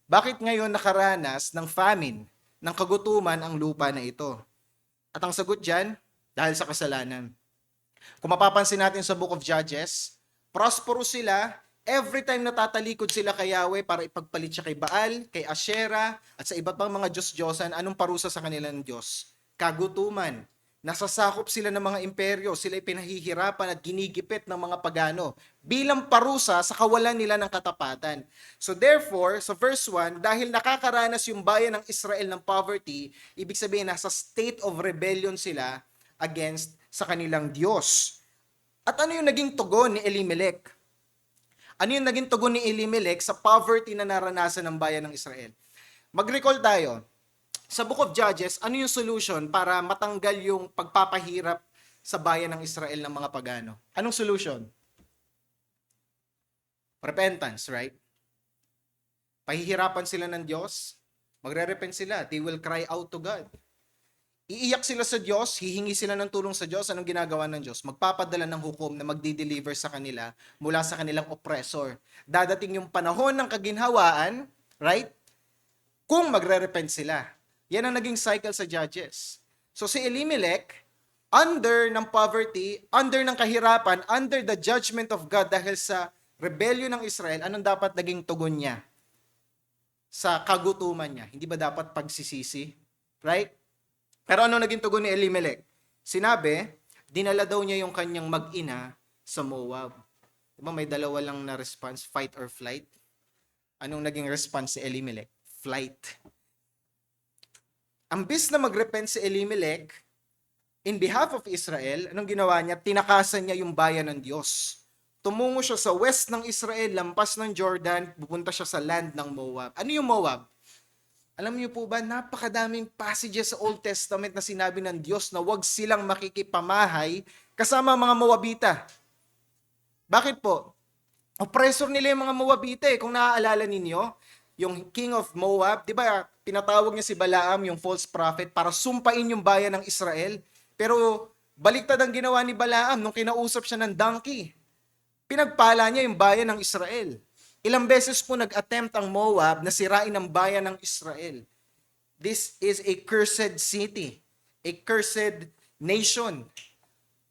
Bakit ngayon nakaranas ng famine, ng kagutuman ang lupa na ito? At ang sagot dyan, dahil sa kasalanan. Kung mapapansin natin sa Book of Judges, prosperous sila every time natatalikod sila kay Yahweh para ipagpalit siya kay Baal, kay Asherah, at sa iba't pang mga Diyos-Diyosan. Anong parusa sa kanilang Diyos? Kagutuman. Nasasakop sila ng mga imperyo, sila pinahihirapan at ginigipit ng mga pagano bilang parusa sa kawalan nila ng katapatan. So therefore, sa verse 1, dahil nakakaranas yung bayan ng Israel ng poverty, ibig sabihin nasa state of rebellion sila against sa kanilang Diyos. At ano yung naging tugon ni Elimelech? Ano yung naging tugon ni Elimelech sa poverty na naranasan ng bayan ng Israel? Mag-recall tayo. Sa Book of Judges, ano yung solution para matanggal yung pagpapahirap sa bayan ng Israel ng mga pagano? Anong solution? Repentance, right? Pahihirapan sila ng Diyos, magre-repent sila, they will cry out to God. Iiyak sila sa Diyos, hihingi sila ng tulong sa Diyos. Anong ginagawa ng Diyos? Magpapadala ng hukom na magdi-deliver sa kanila mula sa kanilang oppressor. Dadating yung panahon ng kaginhawaan, right? Kung magre-repent sila. Yan ang naging cycle sa Judges. So si Elimelech, under ng poverty, under ng kahirapan, under the judgment of God dahil sa rebellion ng Israel, anong dapat naging tugon niya? Sa kagutuman niya. Hindi ba dapat pagsisisi? Right? Pero ano naging tugon ni Elimelech? Sinabi, dinala daw niya yung kanyang mag-ina sa Moab. Diba may dalawa lang na response, fight or flight? Anong naging response si Elimelech? Flight. Ambis na mag-repent si Elimelech, in behalf of Israel, anong ginawa niya? Tinakasan niya yung bayan ng Diyos. Tumungo siya sa west ng Israel, lampas ng Jordan, pupunta siya sa land ng Moab. Ano yung Moab? Alam niyo po ba, napakadaming passages sa Old Testament na sinabi ng Diyos na wag silang makikipamahay kasama mga Moabita. Bakit po? Oppressor nila yung mga Moabita eh. Kung naaalala ninyo, yung king of Moab, di ba, pinatawag niya si Balaam, yung false prophet, para sumpain yung bayan ng Israel. Pero baliktad ang ginawa ni Balaam nung kinausap siya ng donkey. Pinagpala niya yung bayan ng Israel. Ilang beses po nag-attempt ang Moab na sirain ang bayan ng Israel. This is a cursed city, a cursed nation.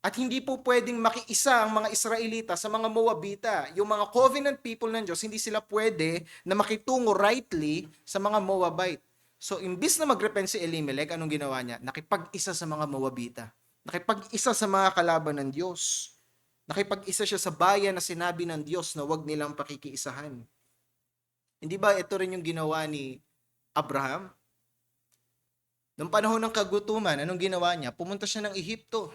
At hindi po pwedeng makiisa ang mga Israelita sa mga Moabita. Yung mga covenant people ng Diyos, hindi sila pwede na makitungo rightly sa mga Moabite. So, imbis na mag-repent si Elimelech, anong ginawa niya? Nakipag-isa sa mga Moabita. Nakipag-isa sa mga kalaban ng Diyos. Nakipag-isa siya sa bayan na sinabi ng Diyos na wag nilang pakikiisahan. Hindi ba ito rin yung ginawa ni Abraham? Noong panahon ng kagutuman, anong ginawa niya? Pumunta siya ng Ehipto.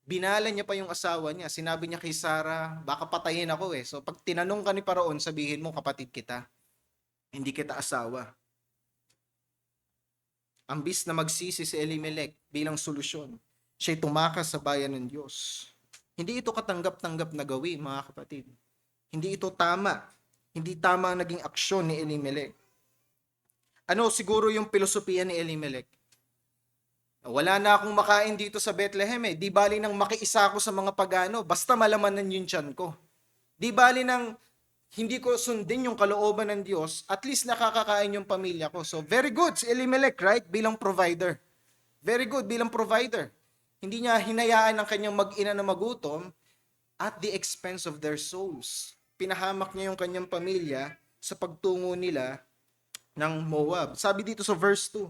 Binala niya pa yung asawa niya. Sinabi niya kay Sarah, baka patayin ako eh. So pag tinanong ka ni Paraon, sabihin mo, kapatid kita. Hindi kita asawa. Ambis na magsisi si Elimelech bilang solusyon, siya'y tumakas sa bayan ng Diyos. Hindi ito katanggap-tanggap na gawin, mga kapatid. Hindi ito tama. Hindi tama ang naging aksyon ni Elimelech. Ano siguro yung filosofiya ni Elimelech? Wala na akong makain dito sa Bethlehem eh. Di bali nang makiisa ako sa mga pagano, basta malamanan yung tiyan ko. Di bali nang hindi ko sundin yung kalooban ng Diyos, at least nakakakain yung pamilya ko. So very good si Elimelech, right? Bilang provider. Very good bilang provider. Hindi niya hinayaan ang kanyang mag-ina na magutom at the expense of their souls. Pinahamak niya yung kanyang pamilya sa pagtungo nila ng Moab. Sabi dito sa verse 2,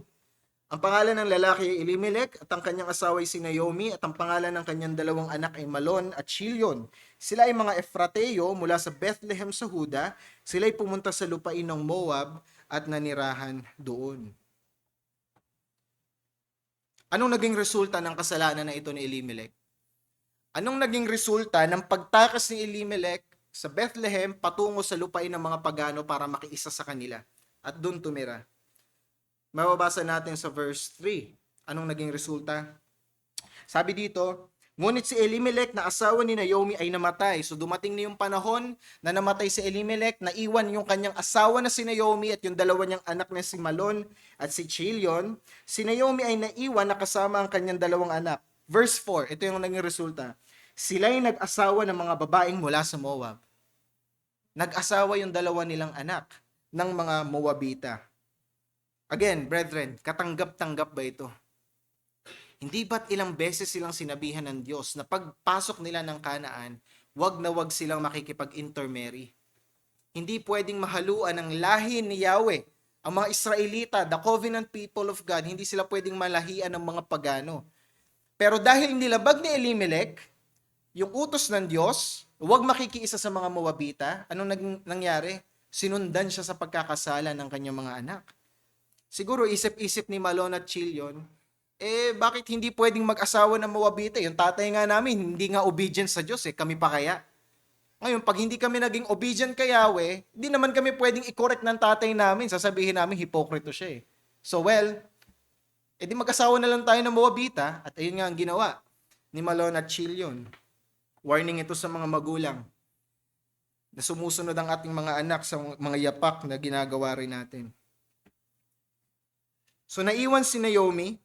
ang pangalan ng lalaki ay Elimelech at ang kanyang asawa ay si Naomi at ang pangalan ng kanyang dalawang anak ay Malon at Chilion. Sila ay mga Efrateo mula sa Bethlehem sa Huda. Sila ay pumunta sa lupain ng Moab at nanirahan doon. Anong naging resulta ng kasalanan na ito ni Elimelech? Anong naging resulta ng pagtakas ni Elimelech sa Bethlehem patungo sa lupain ng mga pagano para makiisa sa kanila at doon tumira? Mababasa natin sa verse 3. Anong naging resulta? Sabi dito, ngunit si Elimelech na asawa ni Naomi ay namatay. So dumating na yung panahon na namatay si Elimelech, naiwan yung kanyang asawa na si Naomi at yung dalawa niyang anak na si Malon at si Chilion. Si Naomi ay naiwan na kasama ang kanyang dalawang anak. Verse 4, ito yung naging resulta. Sila'y nag-asawa ng mga babaeng mula sa Moab. Nag-asawa yung dalawa nilang anak ng mga Moabita. Again, brethren, katanggap-tanggap ba ito? Hindi ba't ilang beses silang sinabihan ng Diyos na pagpasok nila ng Kanaan, wag na wag silang makikipag-intermarry? Hindi pwedeng mahaluan ang lahi ni Yahweh. Ang mga Israelita, the covenant people of God, hindi sila pwedeng malahian ng mga pagano. Pero dahil nilabag ni Elimelech, yung utos ng Diyos, wag makikiisa sa mga Moabita, anong nangyari? Sinundan siya sa pagkakasala ng kanyang mga anak. Siguro isip-isip ni Malon at Chilion, bakit hindi pwedeng mag-asawa ng Moabita? Yung tatay nga namin, hindi nga obedient sa Diyos kami pa kaya? Ngayon, pag hindi kami naging obedient kay Yahweh, hindi naman kami pwedeng i-correct ng tatay namin, sasabihin namin hipokrito siya So di mag-asawa na lang tayo ng Moabita, at ayun nga ang ginawa ni Malon at Chilion. Warning ito sa mga magulang na sumusunod ang ating mga anak sa mga yapak na ginagawa rin natin. So naiwan si Naomi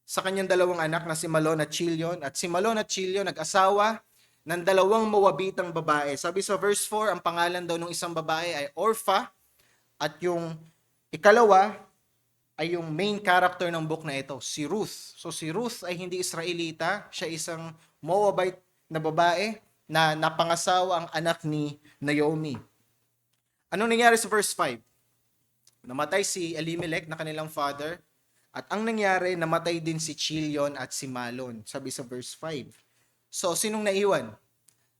sa kanyang dalawang anak na si Malon at Chilion. At si Malon at Chilion nag-asawa ng dalawang Moabitang babae. Sabi sa verse 4, ang pangalan daw ng isang babae ay Orpha at yung ikalawa ay yung main character ng book na ito, si Ruth. So si Ruth ay hindi Israelita, siya isang Moabite na babae na napangasawa ang anak ni Naomi. Anong nangyari sa verse 5? Namatay si Elimelech na kanilang father, at ang nangyari, namatay din si Chilion at si Malon, sabi sa verse 5. So, sinong naiwan?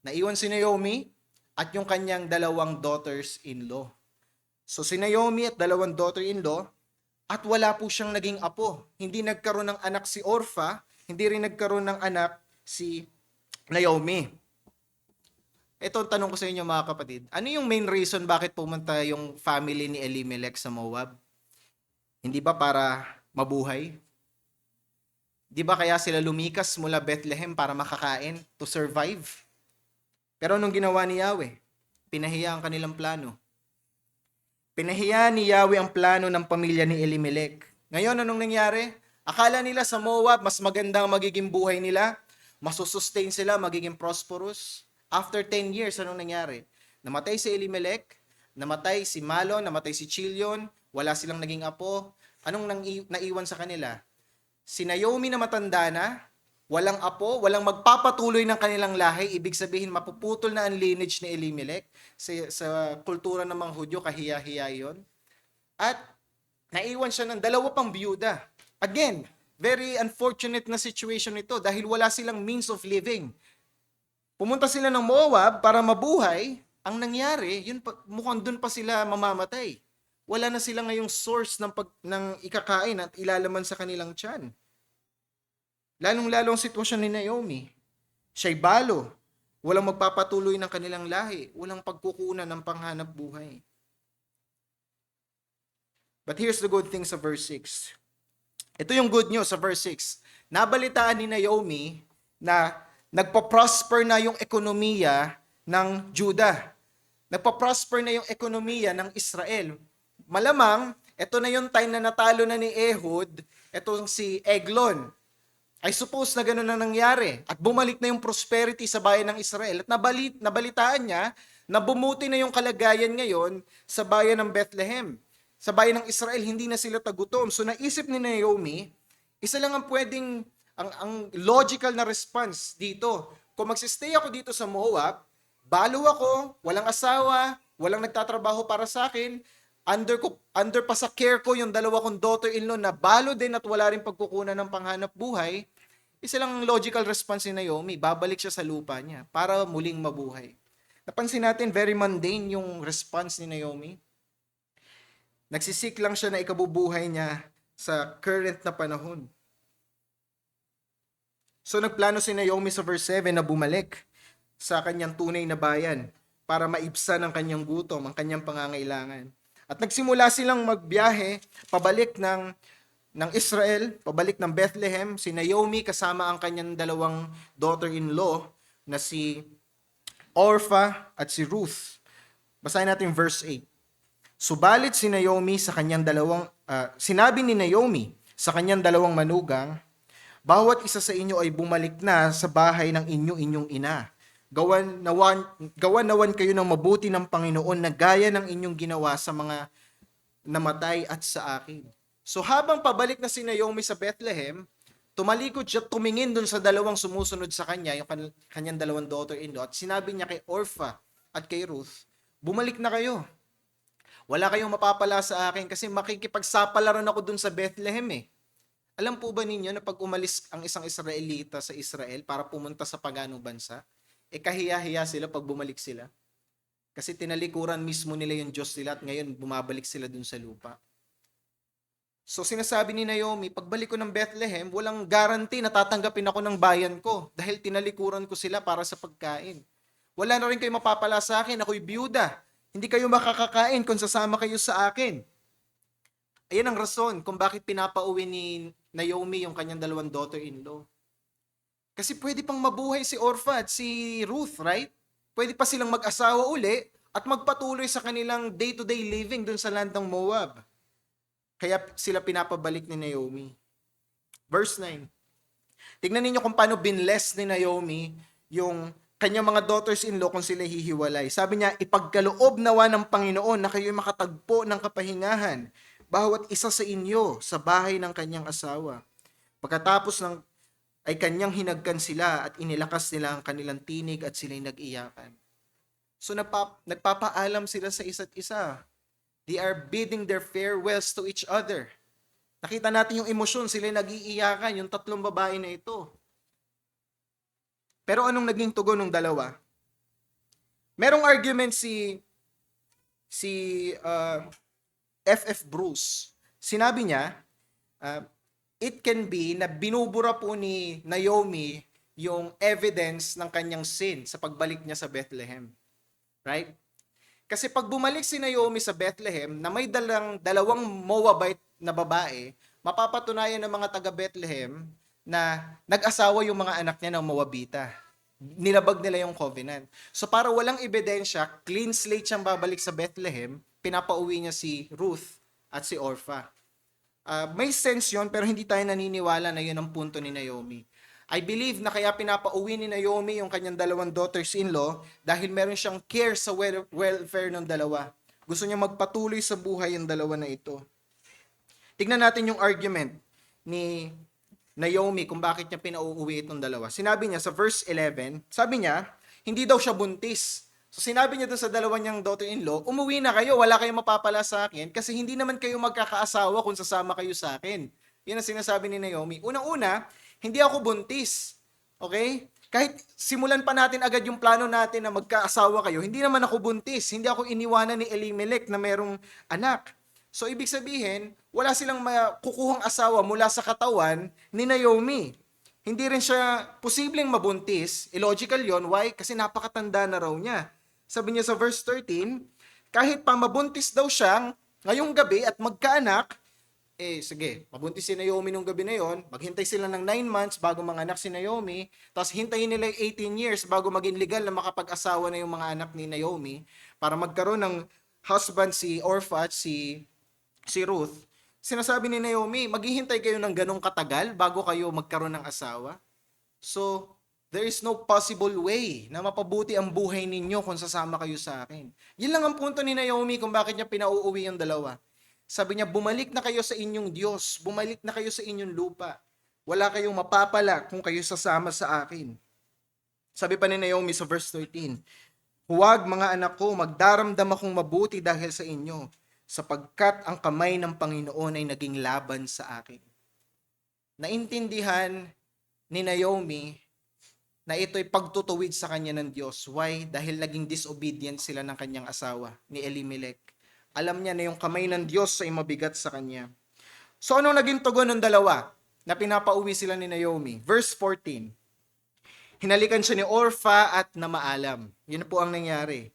Naiwan si Naomi at yung kanyang dalawang daughters-in-law. So, si Naomi at dalawang daughter-in-law, at wala po siyang naging apo. Hindi nagkaroon ng anak si Orpha, hindi rin nagkaroon ng anak si Naomi. Ito ang tanong ko sa inyo mga kapatid. Ano yung main reason bakit pumunta yung family ni Elimelech sa Moab? Hindi ba para mabuhay? Di ba kaya sila lumikas mula Bethlehem para makakain, to survive? Pero anong ginawa ni Yahweh? Pinahiya ang kanilang plano. Pinahiya ni Yahweh ang plano ng pamilya ni Elimelech. Ngayon, anong nangyari? Akala nila sa Moab, mas maganda ang magiging buhay nila, masusustain sila, magiging prosperous. After 10 years, anong nangyari? Namatay si Elimelech, namatay si Malon, namatay si Chilion, wala silang naging apo. Anong naiwan sa kanila? Si Naomi na matanda na, walang apo, walang magpapatuloy ng kanilang lahi, ibig sabihin mapuputol na ang lineage ni Elimelech. Sa kultura ng mga Hudyo, kahiya-hiya yun. At naiwan siya ng dalawa pang biyuda. Again, very unfortunate na situation ito dahil wala silang means of living. Pumunta sila ng Moab para mabuhay, ang nangyari, mukhang dun pa sila mamamatay. Wala na sila ngayong source ng ikakain at ilalaman sa kanilang tiyan. Lalong-lalo ang sitwasyon ni Naomi. Siya'y balo. Walang magpapatuloy ng kanilang lahi. Walang pagkukunan ng panghanap buhay. But here's the good thing sa verse 6. Ito yung good news sa verse 6. Nabalitaan ni Naomi na nagpa-prosper na yung ekonomiya ng Judah. Nagpa-prosper na yung ekonomiya ng Israel. Malamang, ito na yung time na natalo na ni Ehud, itong si Eglon. I suppose na gano'n na nangyari. At bumalik na yung prosperity sa bayan ng Israel. At nabalitaan niya na bumuti na yung kalagayan ngayon sa bayan ng Bethlehem. Sa bayan ng Israel, hindi na sila tagutom. So naisip ni Naomi, isa lang ang pwedeng, ang logical na response dito. Kung magsistay ako dito sa Moab, balo ako, walang asawa, walang nagtatrabaho para sa akin, under pa sa care ko yung dalawa kong daughter-in-law na balo din at wala rin pagkukunan ng panghanap buhay, isa lang ang logical response ni Naomi, babalik siya sa lupa niya para muling mabuhay. Napansin natin, very mundane yung response ni Naomi. Nagsisik lang siya na ikabubuhay niya sa current na panahon. So nagplano si Naomi sa verse 7 na bumalik sa kanyang tunay na bayan para maibsan ang kanyang gutom, ang kanyang pangangailangan. At nagsimula silang magbiyahe pabalik ng Israel, pabalik ng Bethlehem, si Naomi kasama ang kanyang dalawang daughter-in-law na si Orpha at si Ruth. Basahin natin verse 8. Subalit si Naomi sa kanyang sinabi ni Naomi sa kanyang dalawang manugang, bawat isa sa inyo ay bumalik na sa bahay ng inyong ina. Gawan nawan kayo ng mabuti ng Panginoon na gaya ng inyong ginawa sa mga namatay at sa akin. So habang pabalik na si Naomi sa Bethlehem, tumalikod siya, tumingin dun sa dalawang sumusunod sa kanya, yung kanyang dalawang daughter-in-law, at sinabi niya kay Orpha at kay Ruth, bumalik na kayo. Wala kayong mapapala sa akin kasi makikipagsapalaran ako dun sa Bethlehem eh. Alam po ba ninyo na pag umalis ang isang Israelita sa Israel para pumunta sa paganong bansa, kahiya-hiya sila pag bumalik sila. Kasi tinalikuran mismo nila yung Diyos nila at ngayon bumabalik sila dun sa lupa. So sinasabi ni Naomi, pagbalik ko ng Bethlehem, walang guarantee na tatanggapin ako ng bayan ko dahil tinalikuran ko sila para sa pagkain. Wala na rin kayo mapapala sa akin, ako'y biyuda. Hindi kayo makakakain kung sasama kayo sa akin. Ayan ang rason kung bakit pinapauwi ni Naomi yung kanyang dalawang daughter-in-law. Kasi pwede pang mabuhay si Orpha at si Ruth, right? Pwede pa silang mag-asawa uli at magpatuloy sa kanilang day-to-day living dun sa land ng Moab. Kaya sila pinapabalik ni Naomi. Verse 9. Tignan ninyo kung paano binless ni Naomi yung kanyang mga daughters-in-law kung sila hihiwalay. Sabi niya, ipagkaloob nawa ng Panginoon na kayo'y makatagpo ng kapahingahan, bawat isa sa inyo sa bahay ng kanyang asawa. Pagkatapos ng ay kanyang hinagkan sila at inilakas nila ang kanilang tinig at sila'y nag-iyakan. So nagpapaalam sila sa isa't isa. They are bidding their farewells to each other. Nakita natin yung emosyon, sila'y nag-iiyakan, yung tatlong babae na ito. Pero anong naging tugon ng dalawa? Merong argument si F.F. Bruce. Sinabi niya, it can be na binubura po ni Naomi yung evidence ng kanyang sin sa pagbalik niya sa Bethlehem. Right? Kasi pag bumalik si Naomi sa Bethlehem na may dalawang Moabite na babae, mapapatunayan ng mga taga Bethlehem na nag-asawa yung mga anak niya ng Moabita. Nilabag nila yung covenant. So para walang ebidensya, clean slate siyang babalik sa Bethlehem, pinapauwi niya si Ruth at si Orpha. May sense yun, pero hindi tayo naniniwala na yun ang punto ni Naomi. I believe na kaya pinapauwi ni Naomi yung kanyang dalawang daughters-in-law dahil meron siyang care sa welfare ng dalawa. Gusto niya magpatuloy sa buhay yung dalawa na ito. Tignan natin yung argument ni Naomi kung bakit niya pinauuwi itong dalawa. Sinabi niya sa verse 11, sabi niya, hindi daw siya buntis. So sinabi niya doon sa dalawa niyang daughter-in-law, umuwi na kayo, wala kayong mapapala sa akin kasi hindi naman kayo magkakaasawa kung sasama kayo sa akin. Yan ang sinasabi ni Naomi. Unang-una, hindi ako buntis. Okay? Kahit simulan pa natin agad yung plano natin na magkaasawa kayo, hindi naman ako buntis. Hindi ako iniwanan ni Elimelech na merong anak. So, ibig sabihin, wala silang kukuhang asawa mula sa katawan ni Naomi. Hindi rin siya posibleng mabuntis. Illogical yon. Why? Kasi napakatanda na raw niya. Sabi niya sa verse 13, kahit pa mabuntis daw siya ngayong gabi at magkaanak, sige, mabuntis si Naomi nung gabi na yon, maghintay sila ng 9 months bago manganak si Naomi, tapos hintayin nila 18 years bago maging legal na makapag-asawa na yung mga anak ni Naomi para magkaroon ng husband si Orpha at si Ruth. Sinasabi ni Naomi, maghihintay kayo ng ganong katagal bago kayo magkaroon ng asawa? So, there is no possible way na mapabuti ang buhay ninyo kung sasama kayo sa akin. Yun lang ang punto ni Naomi kung bakit niya pinauuwi yung dalawa. Sabi niya, bumalik na kayo sa inyong Diyos. Bumalik na kayo sa inyong lupa. Wala kayong mapapala kung kayo sasama sa akin. Sabi pa ni Naomi sa verse 13, huwag mga anak ko, magdaramdam akong mabuti dahil sa inyo, sapagkat ang kamay ng Panginoon ay naging laban sa akin. Naintindihan ni Naomi na ito'y pagtutuwid sa kanya ng Diyos. Why? Dahil naging disobedient sila ng kanyang asawa, ni Elimelech. Alam niya na yung kamay ng Diyos ay mabigat sa kanya. So anong naging tugon ng dalawa na pinapauwi sila ni Naomi? Verse 14. Hinalikan siya ni Orpha at namaalam. Yun po ang nangyari.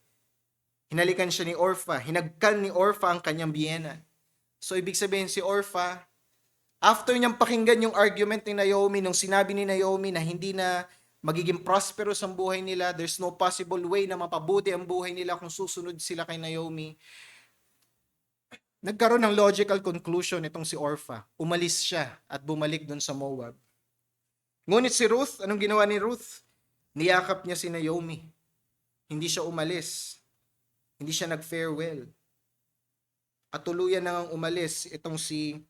Hinalikan siya ni Orpha. Hinagkan ni Orpha ang kanyang biyena. So ibig sabihin si Orpha, after niyang pakinggan yung argument ni Naomi, nung sinabi ni Naomi na hindi na magiging prosperous ang buhay nila, there's no possible way na mapabuti ang buhay nila kung susunod sila kay Naomi, nagkaroon ng logical conclusion itong si Orpha. Umalis siya at bumalik dun sa Moab. Ngunit si Ruth, anong ginawa ni Ruth? Niyakap niya si Naomi. Hindi siya umalis. Hindi siya nag-farewell. At tuluyan na ngang umalis itong si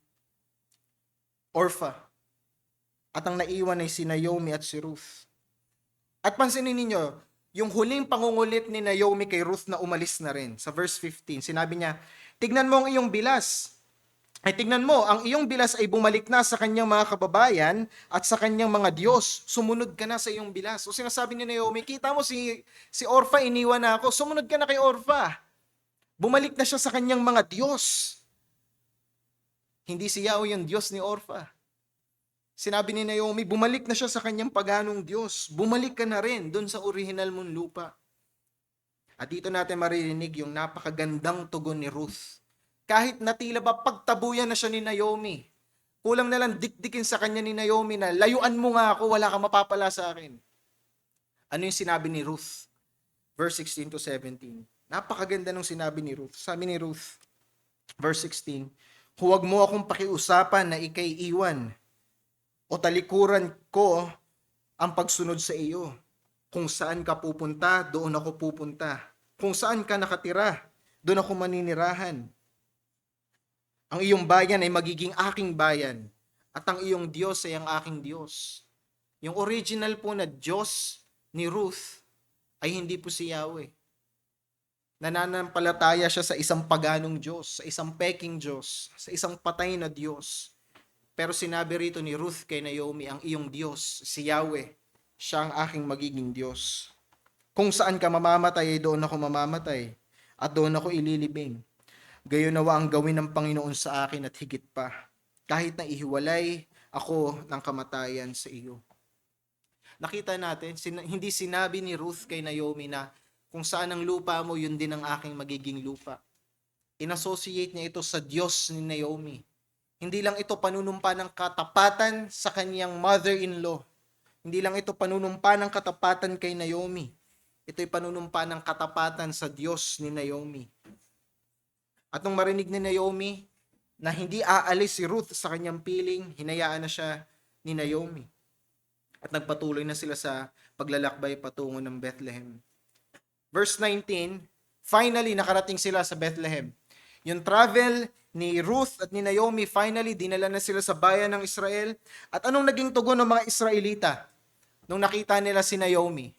Orpha. At ang naiwan ay si Naomi at si Ruth. At pansinin ninyo, yung huling pangungulit ni Naomi kay Ruth na umalis na rin. Sa verse 15, sinabi niya, tignan mo ang iyong bilas. Tignan mo, ang iyong bilas ay bumalik na sa kanyang mga kababayan at sa kanyang mga Diyos. Sumunod ka na sa iyong bilas. O sinasabi ni Naomi, kita mo si Orpha, iniwan na ako. Sumunod ka na kay Orpha. Bumalik na siya sa kanyang mga Diyos. Hindi si Yahweh yung Diyos ni Orpha. Sinabi ni Naomi, bumalik na siya sa kanyang paganong Diyos. Bumalik ka na rin doon sa original mong lupa. At dito natin maririnig yung napakagandang tugon ni Ruth. Kahit na tila ba pagtabuyan na siya ni Naomi, kulang na lang dikdikin sa kanya ni Naomi na layuan mo nga ako, wala kang mapapala sa akin. Ano yung sinabi ni Ruth? Verse 16 to 17. Napakaganda nung sinabi ni Ruth. Sabi ni Ruth, verse 16, huwag mo akong pakiusapan na ikay iwan. o talikuran ko ang pagsunod sa iyo. Kung saan ka pupunta, doon ako pupunta. Kung saan ka nakatira, doon ako maninirahan. Ang iyong bayan ay magiging aking bayan, at ang iyong Diyos ay ang aking Diyos. Yung original po na Diyos ni Ruth ay hindi po si Yahweh. Nananampalataya siya sa isang paganong Diyos, sa isang peking Diyos, sa isang patay na Diyos. Pero sinabi rito ni Ruth kay Naomi, ang iyong Diyos, si Yahweh, siya ang aking magiging Diyos. Kung saan ka mamamatay, ay doon ako mamamatay, at doon ako ililibing. Gayon nawa ang gawin ng Panginoon sa akin at higit pa, kahit na ihiwalay ako ng kamatayan sa iyo. Nakita natin, hindi sinabi ni Ruth kay Naomi na kung saan ang lupa mo, yun din ang aking magiging lupa. Inassociate niya ito sa Diyos ni Naomi. Hindi lang ito panunumpa ng katapatan sa kanyang mother-in-law. Hindi lang ito panunumpa ng katapatan kay Naomi. Ito'y panunumpa ng katapatan sa Diyos ni Naomi. At nung marinig ni Naomi na hindi aalis si Ruth sa kanyang piling, hinayaan na siya ni Naomi. At nagpatuloy na sila sa paglalakbay patungo ng Bethlehem. Verse 19, finally nakarating sila sa Bethlehem. Yung travel ni Ruth at ni Naomi, finally dinala na sila sa bayan ng Israel. At anong naging tugon ng mga Israelita nung nakita nila si Naomi?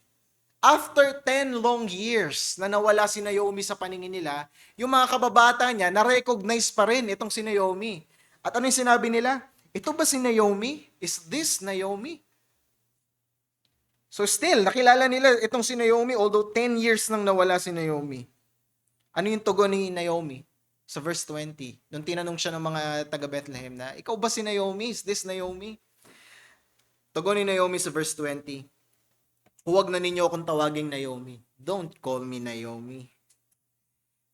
After 10 long years na nawala si Naomi sa paningin nila, yung mga kababata niya na-recognize pa rin itong si Naomi. At ano yung sinabi nila? Ito ba si Naomi? Is this Naomi? So still, nakilala nila itong si Naomi although 10 years nang nawala si Naomi. Ano yung tugon ni Naomi? Sa verse 20, nung tinanong siya ng mga taga Bethlehem na, ikaw ba si Naomi? Is this Naomi? Tugon ni Naomi sa verse 20, huwag na ninyo akong tawaging Naomi. Don't call me Naomi.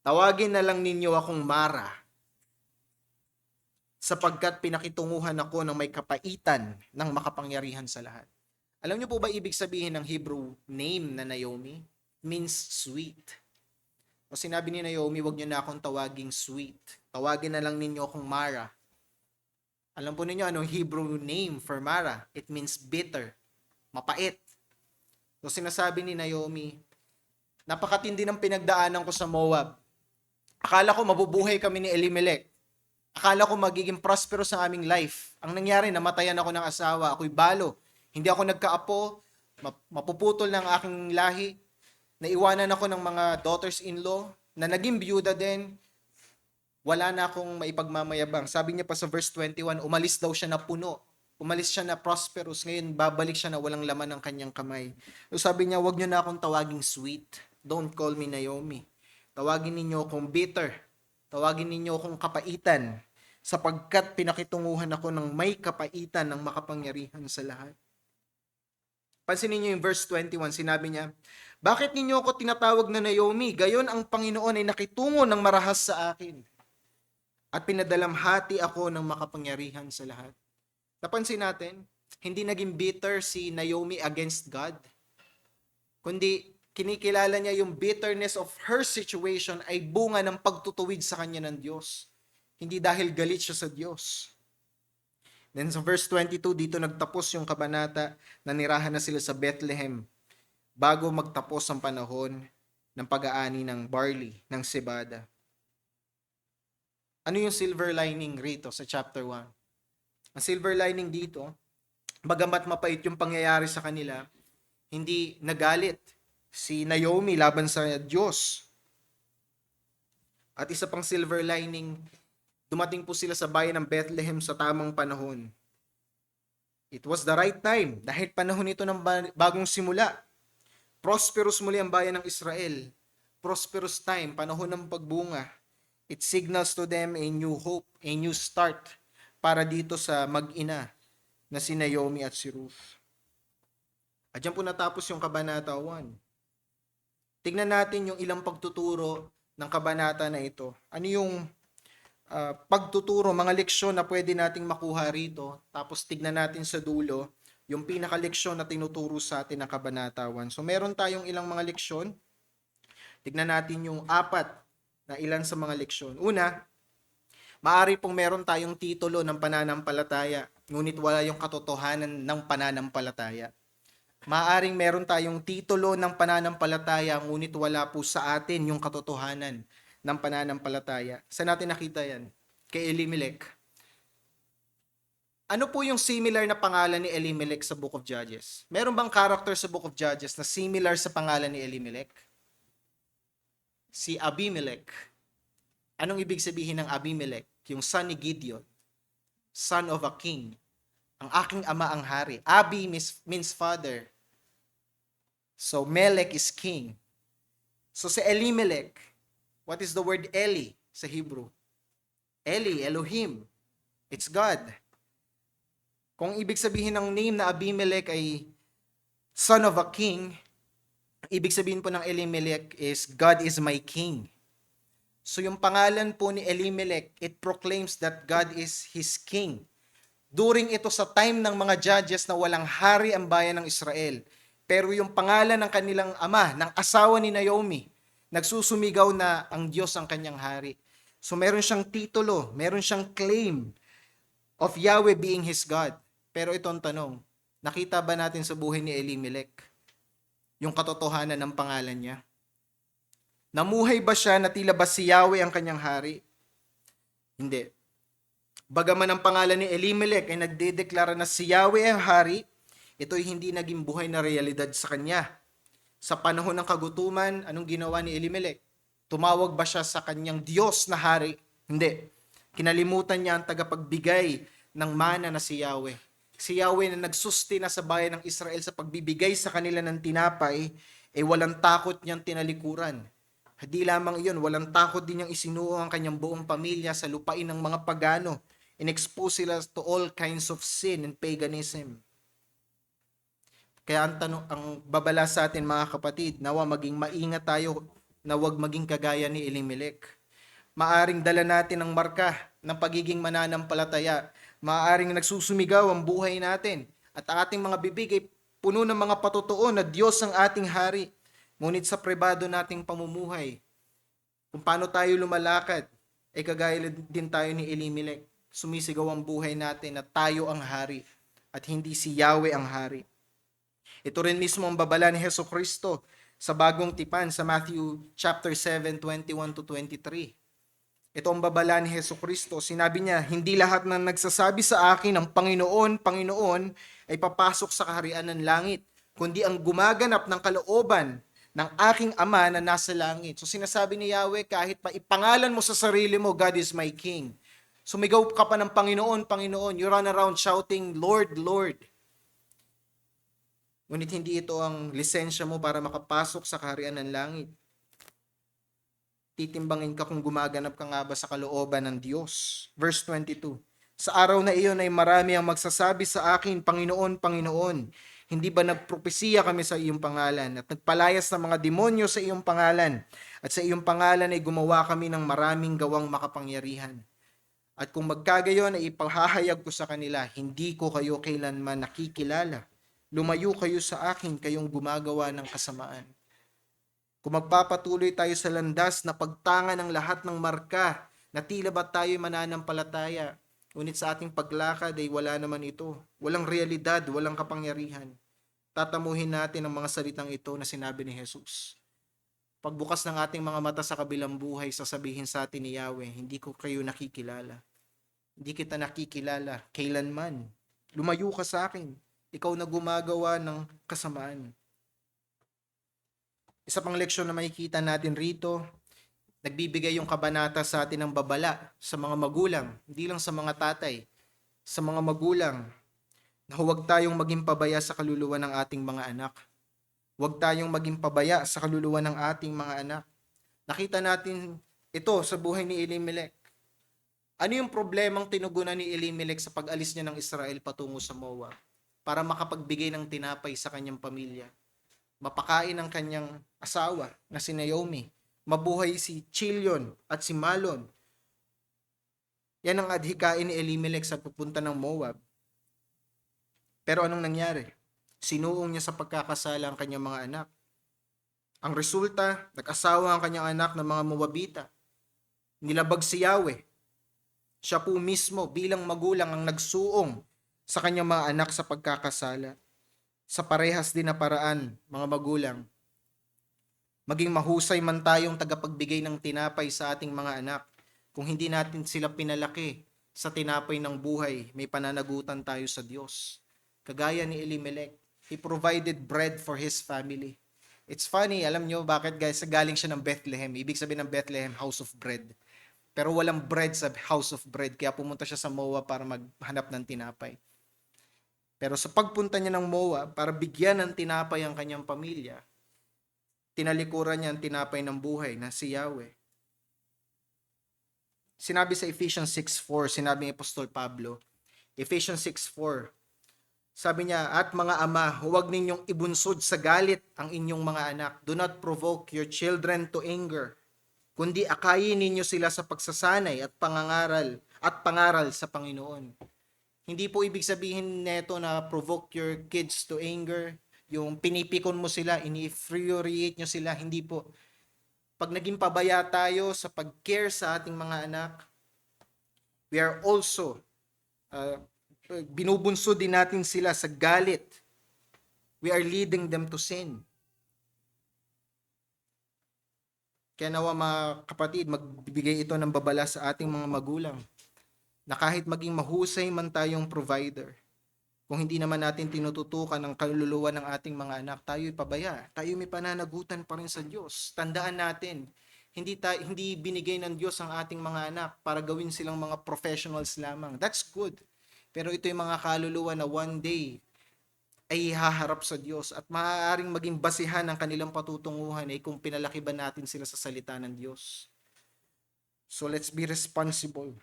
Tawagin na lang ninyo akong Mara, sapagkat pinakitunguhan ako ng may kapaitan ng makapangyarihan sa lahat. Alam niyo po ba ibig sabihin ng Hebrew name na Naomi? Means sweet. O sinabi ni Naomi, wag niyo na akong tawaging sweet. Tawagin na lang ninyo akong Mara. Alam po ninyo anong Hebrew name for Mara? It means bitter, mapait. So sinasabi ni Naomi, napakatindi ng pinagdaanan ko sa Moab. Akala ko mabubuhay kami ni Elimelech. Akala ko magiging prosperous ang aming life. Ang nangyari, namatayan ako ng asawa. Ako'y balo. Hindi ako nagkaapo. Mapuputol ng aking lahi. Naiwanan ako ng mga daughters-in-law na naging byuda din. Wala na akong maipagmamayabang. Sabi niya pa sa verse 21, umalis daw siya na puno. Umalis siya na prosperous. Ngayon, babalik siya na walang laman ng kanyang kamay. So sabi niya, wag niyo na akong tawaging sweet. Don't call me Naomi. Tawagin ninyo akong bitter. Tawagin ninyo akong kapaitan. Sapagkat pinakitunguhan ako ng may kapaitan ng makapangyarihan sa lahat. Pansinin niyo yung verse 21, sinabi niya, bakit ninyo ako tinatawag na Naomi? Gayon ang Panginoon ay nakitungo ng marahas sa akin. At pinadalamhati ako ng makapangyarihan sa lahat. Napansin natin, hindi naging bitter si Naomi against God, kundi kinikilala niya yung bitterness of her situation ay bunga ng pagtutuwid sa kanya ng Diyos. Hindi dahil galit siya sa Diyos. Then sa verse 22, dito nagtapos yung kabanata na nirahan na sila sa Bethlehem bago magtapos ang panahon ng pag-aani ng barley, ng cebada. Ano yung silver lining rito sa chapter 1? Ang silver lining dito, bagamat mapait yung pangyayari sa kanila, hindi nagalit si Naomi laban sa Diyos. At isa pang silver lining, dumating po sila sa bayan ng Bethlehem sa tamang panahon. It was the right time dahil panahon ito ng bagong simula. Prosperous muli ang bayan ng Israel. Prosperous time, panahon ng pagbunga. It signals to them a new hope, a new start para dito sa mag-ina na si Naomi at si Ruth. At dyan po natapos yung kabanata 1. Tignan natin yung ilang pagtuturo ng kabanata na ito. Ano yung pagtuturo, mga leksyon na pwede nating makuha rito. Tapos tignan natin sa dulo yung pinakaleksyon na tinuturo sa atin ng kabanata 1. So meron tayong ilang mga leksyon. Tignan natin yung 4 na ilan sa mga leksyon. Una, maari pong meron tayong titulo ng pananampalataya. ngunit wala yung katotohanan ng pananampalataya. Maaring meron tayong titulo ng pananampalataya, ngunit wala po sa atin yung katotohanan ng pananampalataya. Saan natin nakita yan? Kay Elimelech. Ano po yung similar na pangalan ni Elimelech sa Book of Judges? Meron bang character sa Book of Judges na similar sa pangalan ni Elimelech? Si Abimelech. Anong ibig sabihin ng Abimelech? Yung son ni Gideon. Son of a king. Ang aking ama ang hari. Abi means father. So Melech is king. So si Elimelech, what is the word Eli sa Hebrew? Eli, Elohim. It's God. Kung ibig sabihin ng name na Abimelech ay son of a king, ibig sabihin po ng Elimelech is God is my king. So yung pangalan po ni Elimelech, it proclaims that God is his king. During ito sa time ng mga judges na walang hari ang bayan ng Israel. Pero yung pangalan ng kanilang ama, ng asawa ni Naomi, nagsusumigaw na ang Diyos ang kanyang hari. So meron siyang titulo, meron siyang claim of Yahweh being his God. Pero ito ang tanong, nakita ba natin sa buhay ni Elimelech yung katotohanan ng pangalan niya? Namuhay ba siya na tila ba si Yahweh ang kanyang hari? Hindi. Bagaman ang pangalan ni Elimelech ay nagdedeklara na si Yahweh ang hari, ito'y hindi naging buhay na realidad sa kanya. Sa panahon ng kagutuman, anong ginawa ni Elimelech? Tumawag ba siya sa kanyang Diyos na hari? Hindi. Kinalimutan niya ang tagapagbigay ng mana na si Yahweh. Si Yahweh na nagsustina sa bayan ng Israel sa pagbibigay sa kanila ng tinapay, walang takot niyang tinalikuran. Hindi lamang iyon, walang takot din niyang isinuo ang kanyang buong pamilya sa lupain ng mga pagano. In-expose sila to all kinds of sin and paganism. Kaya ang babala sa atin mga kapatid, nawa maging maingat tayo na huwag maging kagaya ni Elimelech. Maaring dala natin ang marka ng pagiging mananampalataya. Maaring nagsusumigaw ang buhay natin at ang ating mga bibig ay puno ng mga patotoo na Diyos ang ating hari. Ngunit sa pribado nating pamumuhay, kung paano tayo lumalakad, ay kagaya din tayo ni Elimelech. Sumisigaw ang buhay natin na tayo ang hari at hindi si Yahweh ang hari. Ito rin mismo ang babala ni Jesucristo sa bagong tipan sa Matthew chapter 7, 21-23. Ito ang babala ni Jesucristo. Sinabi niya, hindi lahat ng nagsasabi sa akin ng Panginoon, Panginoon ay papasok sa kaharian ng langit, kundi ang gumaganap ng kalooban ng aking Ama na nasa langit. So sinasabi ni Yahweh, kahit pa ipangalan mo sa sarili mo, God is my King. Sumigaw ka pa ng Panginoon, Panginoon. You run around shouting, Lord, Lord. Ngunit hindi ito ang lisensya mo para makapasok sa kaharian ng langit. Titimbangin ka kung gumaganap ka nga ba sa kalooban ng Diyos. Verse 22, sa araw na iyon ay marami ang magsasabi sa akin, Panginoon, Panginoon, hindi ba nagpropesiya kami sa iyong pangalan at nagpalayas ng mga demonyo sa iyong pangalan at sa iyong pangalan ay gumawa kami ng maraming gawang makapangyarihan. At kung magkagayon ay ipahahayag ko sa kanila, hindi ko kayo kailanman nakikilala. Lumayo kayo sa akin, kayong gumagawa ng kasamaan. Kung magpapatuloy tayo sa landas na pagtanga ng lahat ng marka na tila ba tayo mananampalataya, ngunit sa ating paglakad ay wala naman ito. Walang realidad, walang kapangyarihan. Tatamuhin natin ang mga salitang ito na sinabi ni Jesus. Pagbukas ng ating mga mata sa kabilang buhay, sasabihin sa atin ni Yahweh, hindi ko kayo nakikilala. Hindi kita nakikilala kailanman. Lumayo ka sa akin. Ikaw na gumagawa ng kasamaan. Isa pang leksyon na makikita natin rito, nagbibigay yung kabanata sa atin ng babala sa mga magulang, hindi lang sa mga tatay, sa mga magulang, na huwag tayong maging pabaya sa kaluluwa ng ating mga anak. Huwag tayong maging pabaya sa kaluluwa ng ating mga anak. Nakita natin ito sa buhay ni Elimelech. Ano yung problemang tinugunan ni Elimelech sa pag-alis niya ng Israel patungo sa Moab? Para makapagbigay ng tinapay sa kanyang pamilya. Mapakain ang kanyang asawa na si Naomi. Mabuhay si Chilion at si Malon. Yan ang adhikain ni Elimelech sa pupunta ng Moab. Pero anong nangyari? Sinuong niya sa pagkakasala ang kanyang mga anak. Ang resulta, nag-asawa ang kanyang anak ng mga Moabita. Nilabag si Yahweh. Siya po mismo bilang magulang ang nagsuong sa kanyang mga anak sa pagkakasala. Sa parehas din na paraan, mga magulang, maging mahusay man tayong tagapagbigay ng tinapay sa ating mga anak. Kung hindi natin sila pinalaki sa tinapay ng buhay, may pananagutan tayo sa Diyos. Kagaya ni Elimelech, he provided bread for his family. It's funny, alam nyo bakit guys, galing siya ng Bethlehem. Ibig sabihin ng Bethlehem, house of bread. Pero walang bread sa house of bread, kaya pumunta siya sa Moab para maghanap ng tinapay. Pero sa pagpunta niya ng Moab, para bigyan ng tinapay ang kanyang pamilya, tinalikuran niya ang tinapay ng buhay na si Yahweh. Sinabi sa Ephesians 6:4, sinabi ni Apostol Pablo, Ephesians 6:4, sabi niya, at mga ama, huwag ninyong ibunsod sa galit ang inyong mga anak. Do not provoke your children to anger, kundi akayin ninyo sila sa pagsasanay at pangaral sa Panginoon. Hindi po ibig sabihin neto na provoke your kids to anger, yung pinipikon mo sila, ini-infuriate nyo sila, hindi po. Pag naging pabaya tayo sa pag-care sa ating mga anak, we are also binubunsod din natin sila sa galit. We are leading them to sin. Kaya nawa mga kapatid, magbibigay ito ng babala sa ating mga magulang na kahit maging mahusay man tayong provider, kung hindi naman natin tinututukan ang kaluluwa ng ating mga anak, tayo'y pabaya. Tayo may pananagutan pa rin sa Diyos. Tandaan natin, hindi binigay ng Diyos ang ating mga anak para gawin silang mga professionals lamang. That's good. Pero ito yung mga kaluluwa na one day ay haharap sa Diyos at maaaring maging basihan ng kanilang patutunguhan ay kung pinalaki ba natin sila sa salita ng Diyos. So let's be responsible.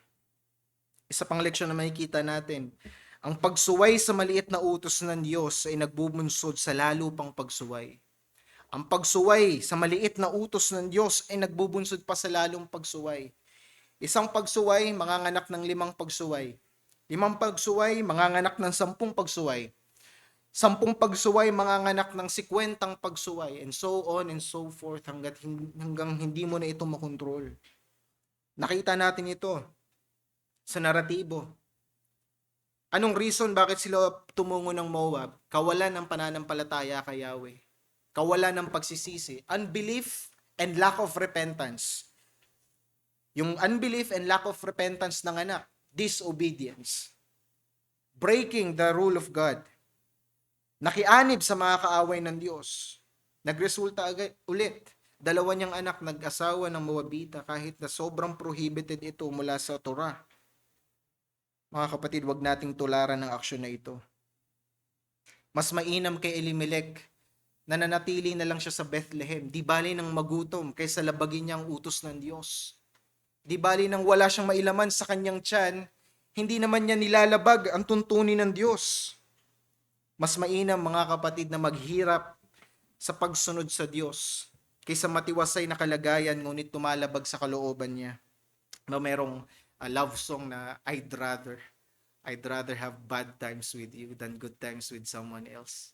Isa pang leksyon na makikita natin, ang pagsuway sa maliit na utos ng Diyos ay nagbubunsod sa lalo pang pagsuway. Ang pagsuway sa maliit na utos ng Diyos ay nagbubunsod pa sa lalong pagsuway. Isang pagsuway, manganganak ng 5 pagsuway. 5 pagsuway, manganganak ng 10 pagsuway. 10 pagsuway, manganganak ng 50 pagsuway. And so on and so forth hanggang hindi mo na ito makontrol. Nakita natin ito sa naratibo. Anong reason bakit sila tumungo ng Moab? Kawalan ng pananampalataya kay Yahweh. Kawalan ng pagsisisi. Unbelief and lack of repentance. Yung unbelief and lack of repentance ng anak. Disobedience. Breaking the rule of God. Nakianib sa mga kaaway ng Diyos. Nagresulta ulit. 2 niyang anak nag-asawa ng Moabita kahit na sobrang prohibited ito mula sa Torah. Mga kapatid, wag nating tularan ng aksyon na ito. Mas mainam kay Elimelech na nanatili na lang siya sa Bethlehem. Di bali nang magutom kaysa labagin niya ang utos ng Diyos. Di bali nang wala siyang mailaman sa kanyang tiyan, hindi naman niya nilalabag ang tuntunin ng Diyos. Mas mainam mga kapatid na maghirap sa pagsunod sa Diyos kaysa matiwasay na kalagayan ngunit tumalabag sa kalooban niya. No, merong love song na I'd rather have bad times with you than good times with someone else.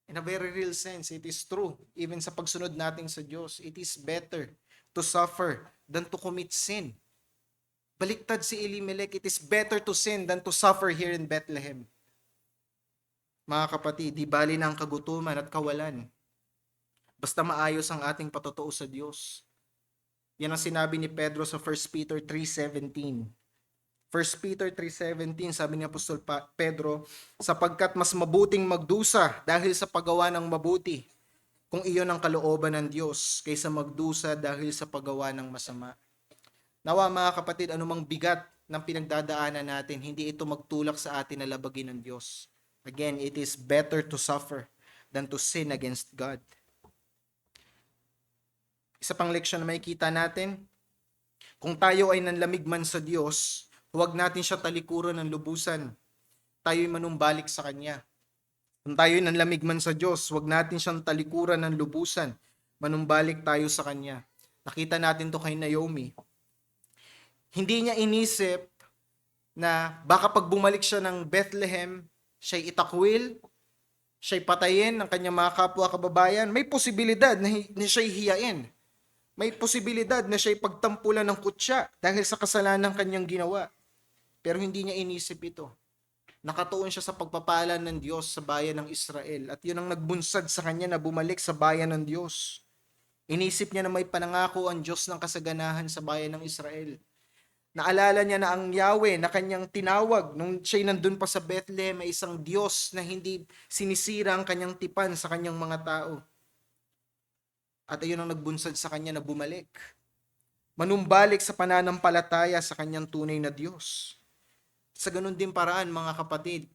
In a very real sense, it is true. Even sa pagsunod natin sa Diyos, it is better to suffer than to commit sin. Baliktad si Elimelech, it is better to sin than to suffer here in Bethlehem. Mga kapatid, di bali na ang kagutuman at kawalan. Basta maayos ang ating patotoo sa Diyos. Yan ang sinabi ni Pedro sa 1 Peter 3:17. 1 Peter 3:17, sabi ni Apostol Pedro, sapagkat mas mabuting magdusa dahil sa paggawa ng mabuti, kung iyon ang kalooban ng Diyos, kaysa magdusa dahil sa paggawa ng masama. Nawa mga kapatid, anumang bigat ng pinagdadaanan natin, hindi ito magtulak sa atin na labagin ng Diyos. Again, it is better to suffer than to sin against God. Isa pang leksyon na makikita natin, kung tayo ay nanlamig man sa Diyos, huwag natin siya talikuran ng lubusan. Tayo'y manumbalik sa Kanya. Kung tayo'y nanlamig man sa Diyos, huwag natin siyang talikuran ng lubusan. Manumbalik tayo sa Kanya. Nakita natin to kay Naomi. Hindi niya inisip na baka pag bumalik siya ng Bethlehem, siya'y itakwil, siya'y patayin ng kanyang mga kapwa kababayan, may posibilidad na siya'y hiyain. May posibilidad na siya'y pagtampulan ng kutya dahil sa kasalanan ng kanyang ginawa. Pero hindi niya inisip ito. Nakatuon siya sa pagpapala ng Diyos sa bayan ng Israel. At yun ang nagbunsad sa kanya na bumalik sa bayan ng Diyos. Inisip niya na may panangako ang Diyos ng kasaganahan sa bayan ng Israel. Naalala niya na ang Yahweh na kanyang tinawag nung siya'y nandun pa sa Bethlehem ay isang Diyos na hindi sinisira ang kanyang tipan sa kanyang mga tao. At ayun ang nagbunsad sa kanya na bumalik. Manumbalik sa pananampalataya sa kanyang tunay na Diyos. Sa ganun din paraan, mga kapatid,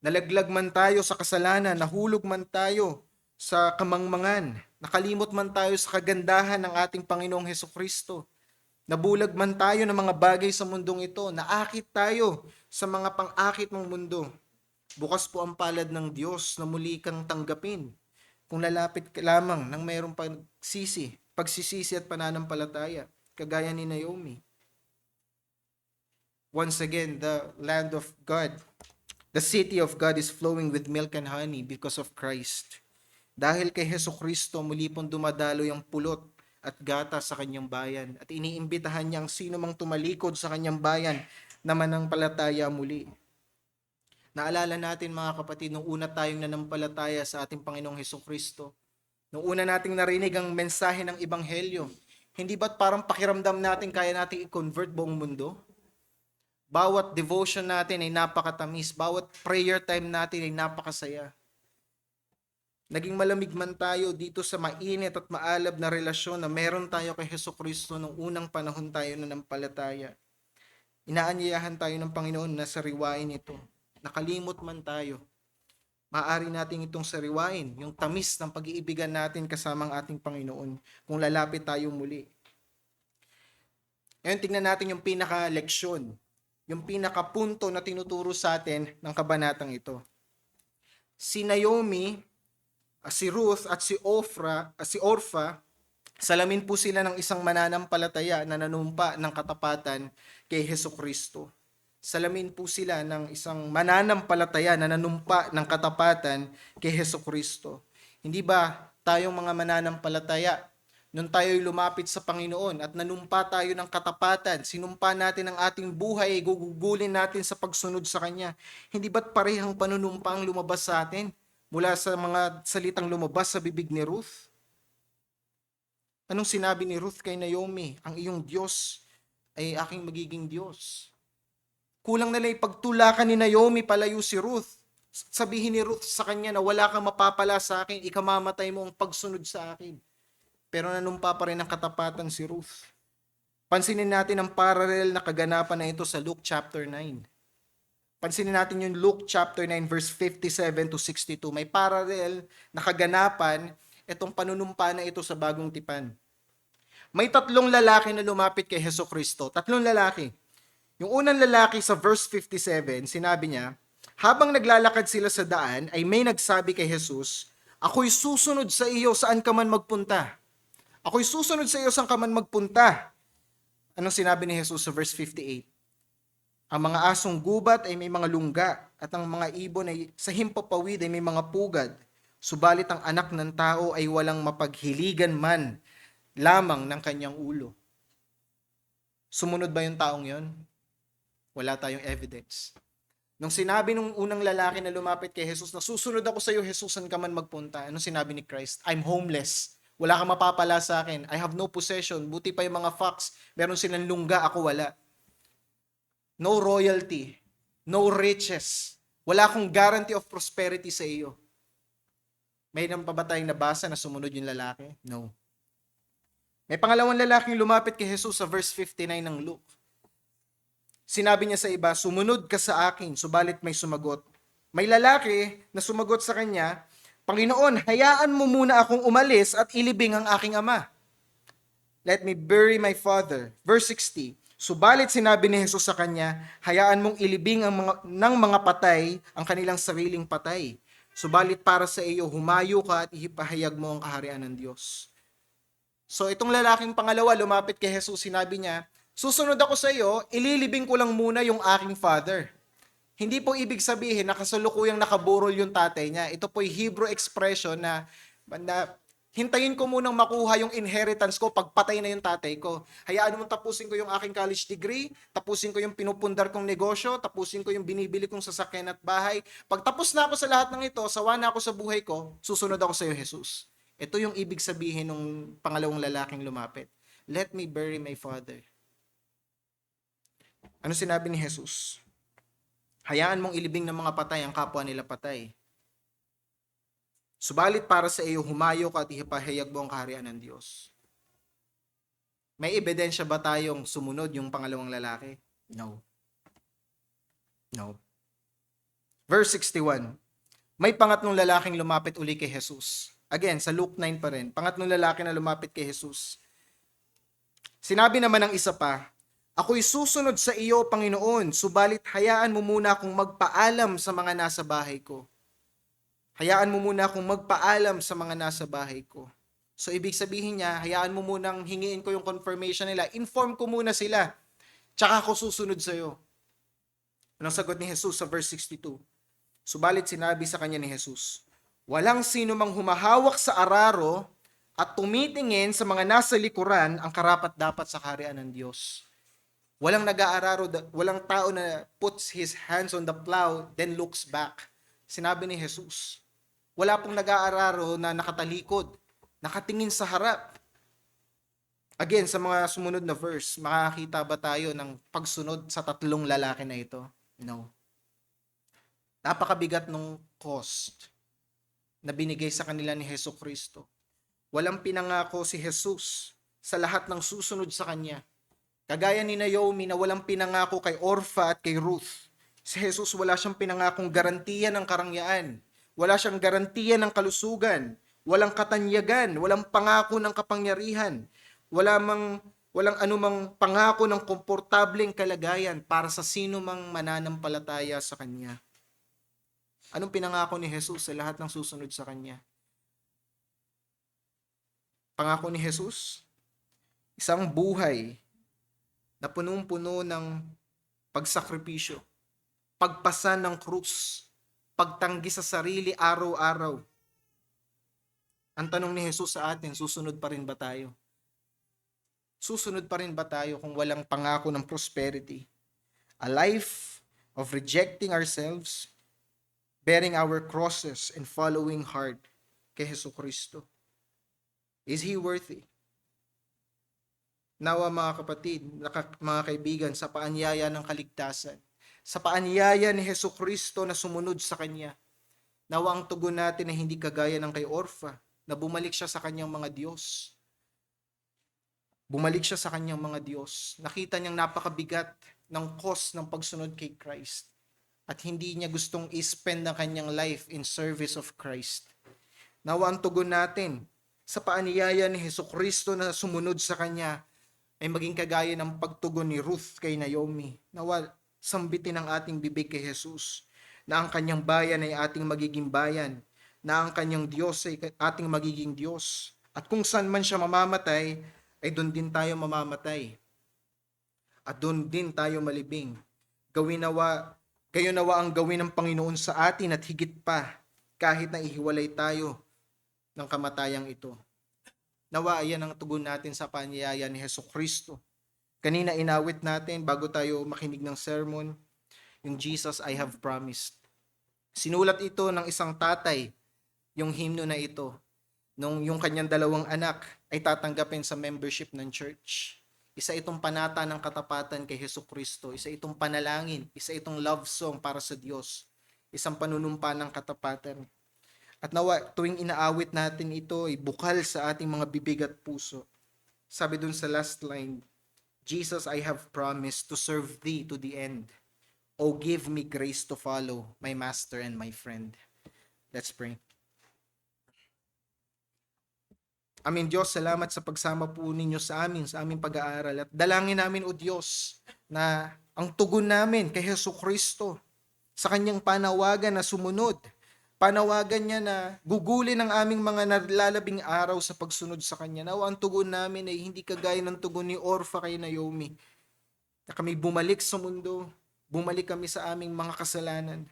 nalaglag man tayo sa kasalanan, nahulog man tayo sa kamangmangan, nakalimot man tayo sa kagandahan ng ating Panginoong Hesukristo, nabulag man tayo ng mga bagay sa mundong ito, naakit tayo sa mga pang-akit ng mundo, bukas po ang palad ng Diyos na muli kang tanggapin kung lalapit ka lamang ng mayroong pagsisisi at pananampalataya, kagaya ni Naomi. Once again, the land of God, the city of God is flowing with milk and honey because of Christ. Dahil kay Hesukristo, muli pong dumadalo yung pulot at gata sa kanyang bayan. At iniimbitahan niya ang sino mang tumalikod sa kanyang bayan na mananampalataya muli. Naalala natin mga kapatid, nung una tayong nanampalataya sa ating Panginoong Hesukristo, nung una nating narinig ang mensahe ng Ebanghelyo, hindi ba't parang pakiramdam natin kaya nating i-convert buong mundo? Bawat devotion natin ay napakatamis. Bawat prayer time natin ay napakasaya. Naging malamig man tayo dito sa mainit at maalab na relasyon na meron tayo kay Hesukristo nung unang panahon tayo nanampalataya. Inaanyayahan tayo ng Panginoon na sariwain ito. Nakalimot man tayo, maaari natin itong sariwain, yung tamis ng pag-iibigan natin kasamang ating Panginoon kung lalapit tayo muli. Ngayon tingnan natin yung pinaka-leksyon, yung pinaka-punto na tinuturo sa atin ng kabanatang ito. Si Naomi, si Ruth at si Orpha, salamin po sila ng isang mananampalataya na nanumpa ng katapatan kay Hesukristo. Salamin po sila ng isang mananampalataya na nanumpa ng katapatan kay Hesukristo. Hindi ba tayong mga mananampalataya, nung tayo'y lumapit sa Panginoon at nanumpa tayo ng katapatan, sinumpa natin ang ating buhay, gugugulin natin sa pagsunod sa Kanya, hindi ba't parehang panunumpa ang lumabas sa atin mula sa mga salitang lumabas sa bibig ni Ruth? Anong sinabi ni Ruth kay Naomi? Ang iyong Diyos ay aking magiging Diyos. Kulang na lang ipagtulakan ni Naomi palayo si Ruth. Sabihin ni Ruth sa kanya na wala kang mapapala sa akin, ikamamatay mo ang pagsunod sa akin. Pero nanumpa pa rin ang katapatan si Ruth. Pansinin natin ang parallel na kaganapan na ito sa Luke chapter 9. Pansinin natin yung Luke chapter 9 verse 57 to 62. May parallel na kaganapan itong panunumpa na ito sa bagong tipan. May tatlong lalaki na lumapit kay Hesukristo. Tatlong lalaki. Yung unang lalaki sa verse 57, sinabi niya, habang naglalakad sila sa daan, ay may nagsabi kay Jesus, ako'y susunod sa iyo saan ka man magpunta. Ako'y susunod sa iyo saan ka man magpunta. Anong sinabi ni Jesus sa verse 58? Ang mga asong gubat ay may mga lungga, at ang mga ibon ay sa himpapawid ay may mga pugad. Subalit ang anak ng tao ay walang mapaghiligan man lamang ng kanyang ulo. Sumunod ba yung taong yon? Wala tayong evidence. Nung sinabi nung unang lalaki na lumapit kay Jesus, na susunod ako sa iyo, Jesus, saan ka man magpunta? Anong sinabi ni Christ? I'm homeless. Wala kang mapapala sa akin. I have no possession. Buti pa yung mga fox. Meron silang lungga, ako wala. No royalty. No riches. Wala akong guarantee of prosperity sa iyo. May nang pa ba tayong nabasa na sumunod yung lalaki? No. May pangalawang lalaking lumapit kay Jesus sa verse 59 ng Luke. Sinabi niya sa iba, sumunod ka sa akin, subalit may sumagot. May lalaki na sumagot sa kanya, Panginoon, hayaan mo muna akong umalis at ilibing ang aking ama. Let me bury my father. Verse 60, subalit sinabi ni Jesus sa kanya, hayaan mong ilibing ng mga patay ang kanilang sariling patay. Subalit para sa iyo, humayo ka at ihipahayag mo ang kaharian ng Diyos. So itong lalaking pangalawa, lumapit kay Jesus, sinabi niya, susunod ako sa iyo, ililibing ko lang muna yung aking father. Hindi po ibig sabihin na kasalukuyang nakaburol yung tatay niya. Ito po'y Hebrew expression na Hintayin ko munang makuha yung inheritance ko pagpatay na yung tatay ko. Hayaan mo tapusin ko yung aking college degree, tapusin ko yung pinupundar kong negosyo, tapusin ko yung binibili kong sasakyan at bahay. Pag tapos na ako sa lahat ng ito, sawa na ako sa buhay ko, susunod ako sa iyo, Jesus. Ito yung ibig sabihin ng pangalawang lalaking lumapit. Let me bury my father. Ano sinabi ni Jesus? Hayaan mong ilibing ng mga patay ang kapwa nila patay. Subalit para sa iyo, humayo ka at ihipahayag mo ang kaharian ng Diyos. May ebidensya ba tayong sumunod yung pangalawang lalaki? No. No. Verse 61. May pangatlong lalaking lumapit uli kay Jesus. Again, sa Luke 9 pa rin. Pangatlong lalaki na lumapit kay Jesus. Sinabi naman ng isa pa, ako'y susunod sa iyo, Panginoon, subalit hayaan mo muna akong magpaalam sa mga nasa bahay ko. Hayaan mo muna akong magpaalam sa mga nasa bahay ko. So, ibig sabihin niya, hayaan mo munang hingiin ko yung confirmation nila. Inform ko muna sila. Tsaka ako susunod sa iyo. Anong sagot ni Jesus sa verse 62? Subalit sinabi sa kanya ni Jesus, walang sino mang humahawak sa araro at tumitingin sa mga nasa likuran ang karapat-dapat sa kaharian ng Diyos. Walang nag-aararo, walang tao na puts his hands on the plow then looks back. Sinabi ni Jesus, wala pong nag-aararo na nakatalikod, nakatingin sa harap. Again, sa mga sumunod na verse, makakita ba tayo ng pagsunod sa tatlong lalaki na ito? No. Napakabigat ng cost na binigay sa kanila ni Hesus Kristo. Walang pinangako si Jesus sa lahat ng susunod sa kanya. Kagaya ni Naomi na walang pinangako kay Orpha at kay Ruth. Si Jesus wala siyang pinangakong garantiya ng karangyaan. Wala siyang garantiya ng kalusugan, walang katanyagan, walang pangako ng kapangyarihan, walang anumang pangako ng komportableng kalagayan para sa sino mang mananampalataya sa Kanya. Anong pinangako ni Jesus sa lahat ng susunod sa Kanya? Pangako ni Jesus, isang buhay na punong-puno ng pagsakripisyo, pagpasan ng krus, pagtanggi sa sarili araw-araw. Ang tanong ni Jesus sa atin, susunod pa rin ba tayo? Susunod pa rin ba tayo kung walang pangako ng prosperity? A life of rejecting ourselves, bearing our crosses, and following hard kay Hesus Kristo. Is He worthy? Nawa mga kapatid, mga kaibigan, sa paanyaya ng kaligtasan, sa paanyaya ni Hesus Kristo na sumunod sa Kanya, nawa ang tugon natin na hindi kagaya ng kay Orpha, na bumalik siya sa kanyang mga Diyos. Bumalik siya sa kanyang mga Diyos. Nakita niyang napakabigat ng cost ng pagsunod kay Christ. At hindi niya gustong i-spend ang kanyang life in service of Christ. Nawa ang tugon natin sa paanyaya ni Hesus Kristo na sumunod sa Kanya ay maging kagaya ng pagtugon ni Ruth kay Naomi. Nawa sambitin ang ating bibig kay Jesus na ang kanyang bayan ay ating magiging bayan, na ang kanyang Diyos ay ating magiging Diyos. At kung saan man siya mamamatay, ay doon din tayo mamamatay. At doon din tayo malibing. Kayo nawa ang gawin ng Panginoon sa atin at higit pa, kahit na ihiwalay tayo ng kamatayang ito. Nawa ayan ang tugon natin sa paanyaya ni Hesus Kristo. Kanina inawit natin bago tayo makinig ng sermon, yung Jesus I have promised. Sinulat ito ng isang tatay, yung hymno na ito, nung yung kanyang dalawang anak ay tatanggapin sa membership ng church. Isa itong panata ng katapatan kay Hesus Kristo, isa itong panalangin, isa itong love song para sa Diyos, isang panunumpa ng katapatan. At nawa, tuwing inaawit natin ito, ay bukal sa ating mga bibig at puso. Sabi dun sa last line, Jesus, I have promised to serve thee to the end. Oh, give me grace to follow my master and my friend. Let's pray. Amin Diyos, salamat sa pagsama po ninyo sa aming pag-aaral. At dalangin namin, O Diyos, na ang tugon namin kay Hesus Kristo sa kanyang panawagan na sumunod, panawagan niya na gugulin ang aming mga nalalabing araw sa pagsunod sa kanya. Nawa ang tugon namin ay hindi kagaya ng tugon ni Orpha kay Naomi, na kami bumalik sa mundo, bumalik kami sa aming mga kasalanan.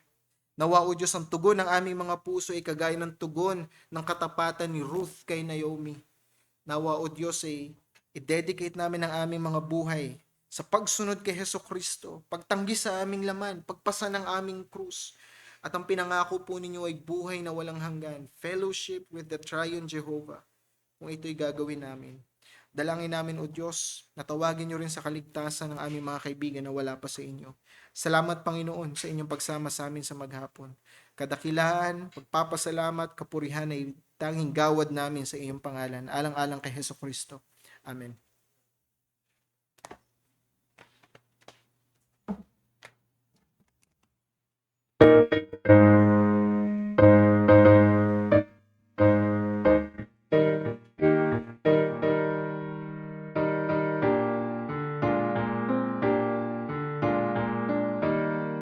Nawa, O Diyos, ang tugon ng aming mga puso ay kagaya ng tugon ng katapatan ni Ruth kay Naomi. Nawa, O Diyos, ay i-dedicate namin ang aming mga buhay sa pagsunod kay Hesus Kristo, pagtanggi sa aming laman, pagpasa ng aming krus. At ang pinangako po ninyo ay buhay na walang hanggan, fellowship with the Triune Jehovah. Kung ito'y gagawin namin. Dalangin namin, O Diyos, na tawagin niyo rin sa kaligtasan ng aming mga kaibigan na wala pa sa inyo. Salamat, Panginoon, sa inyong pagsama sa amin sa maghapon. Kadakilaan, pagpapasalamat, kapurihan ay tanging gawad namin sa iyong pangalan, alang-alang kay Hesus Kristo. Amen.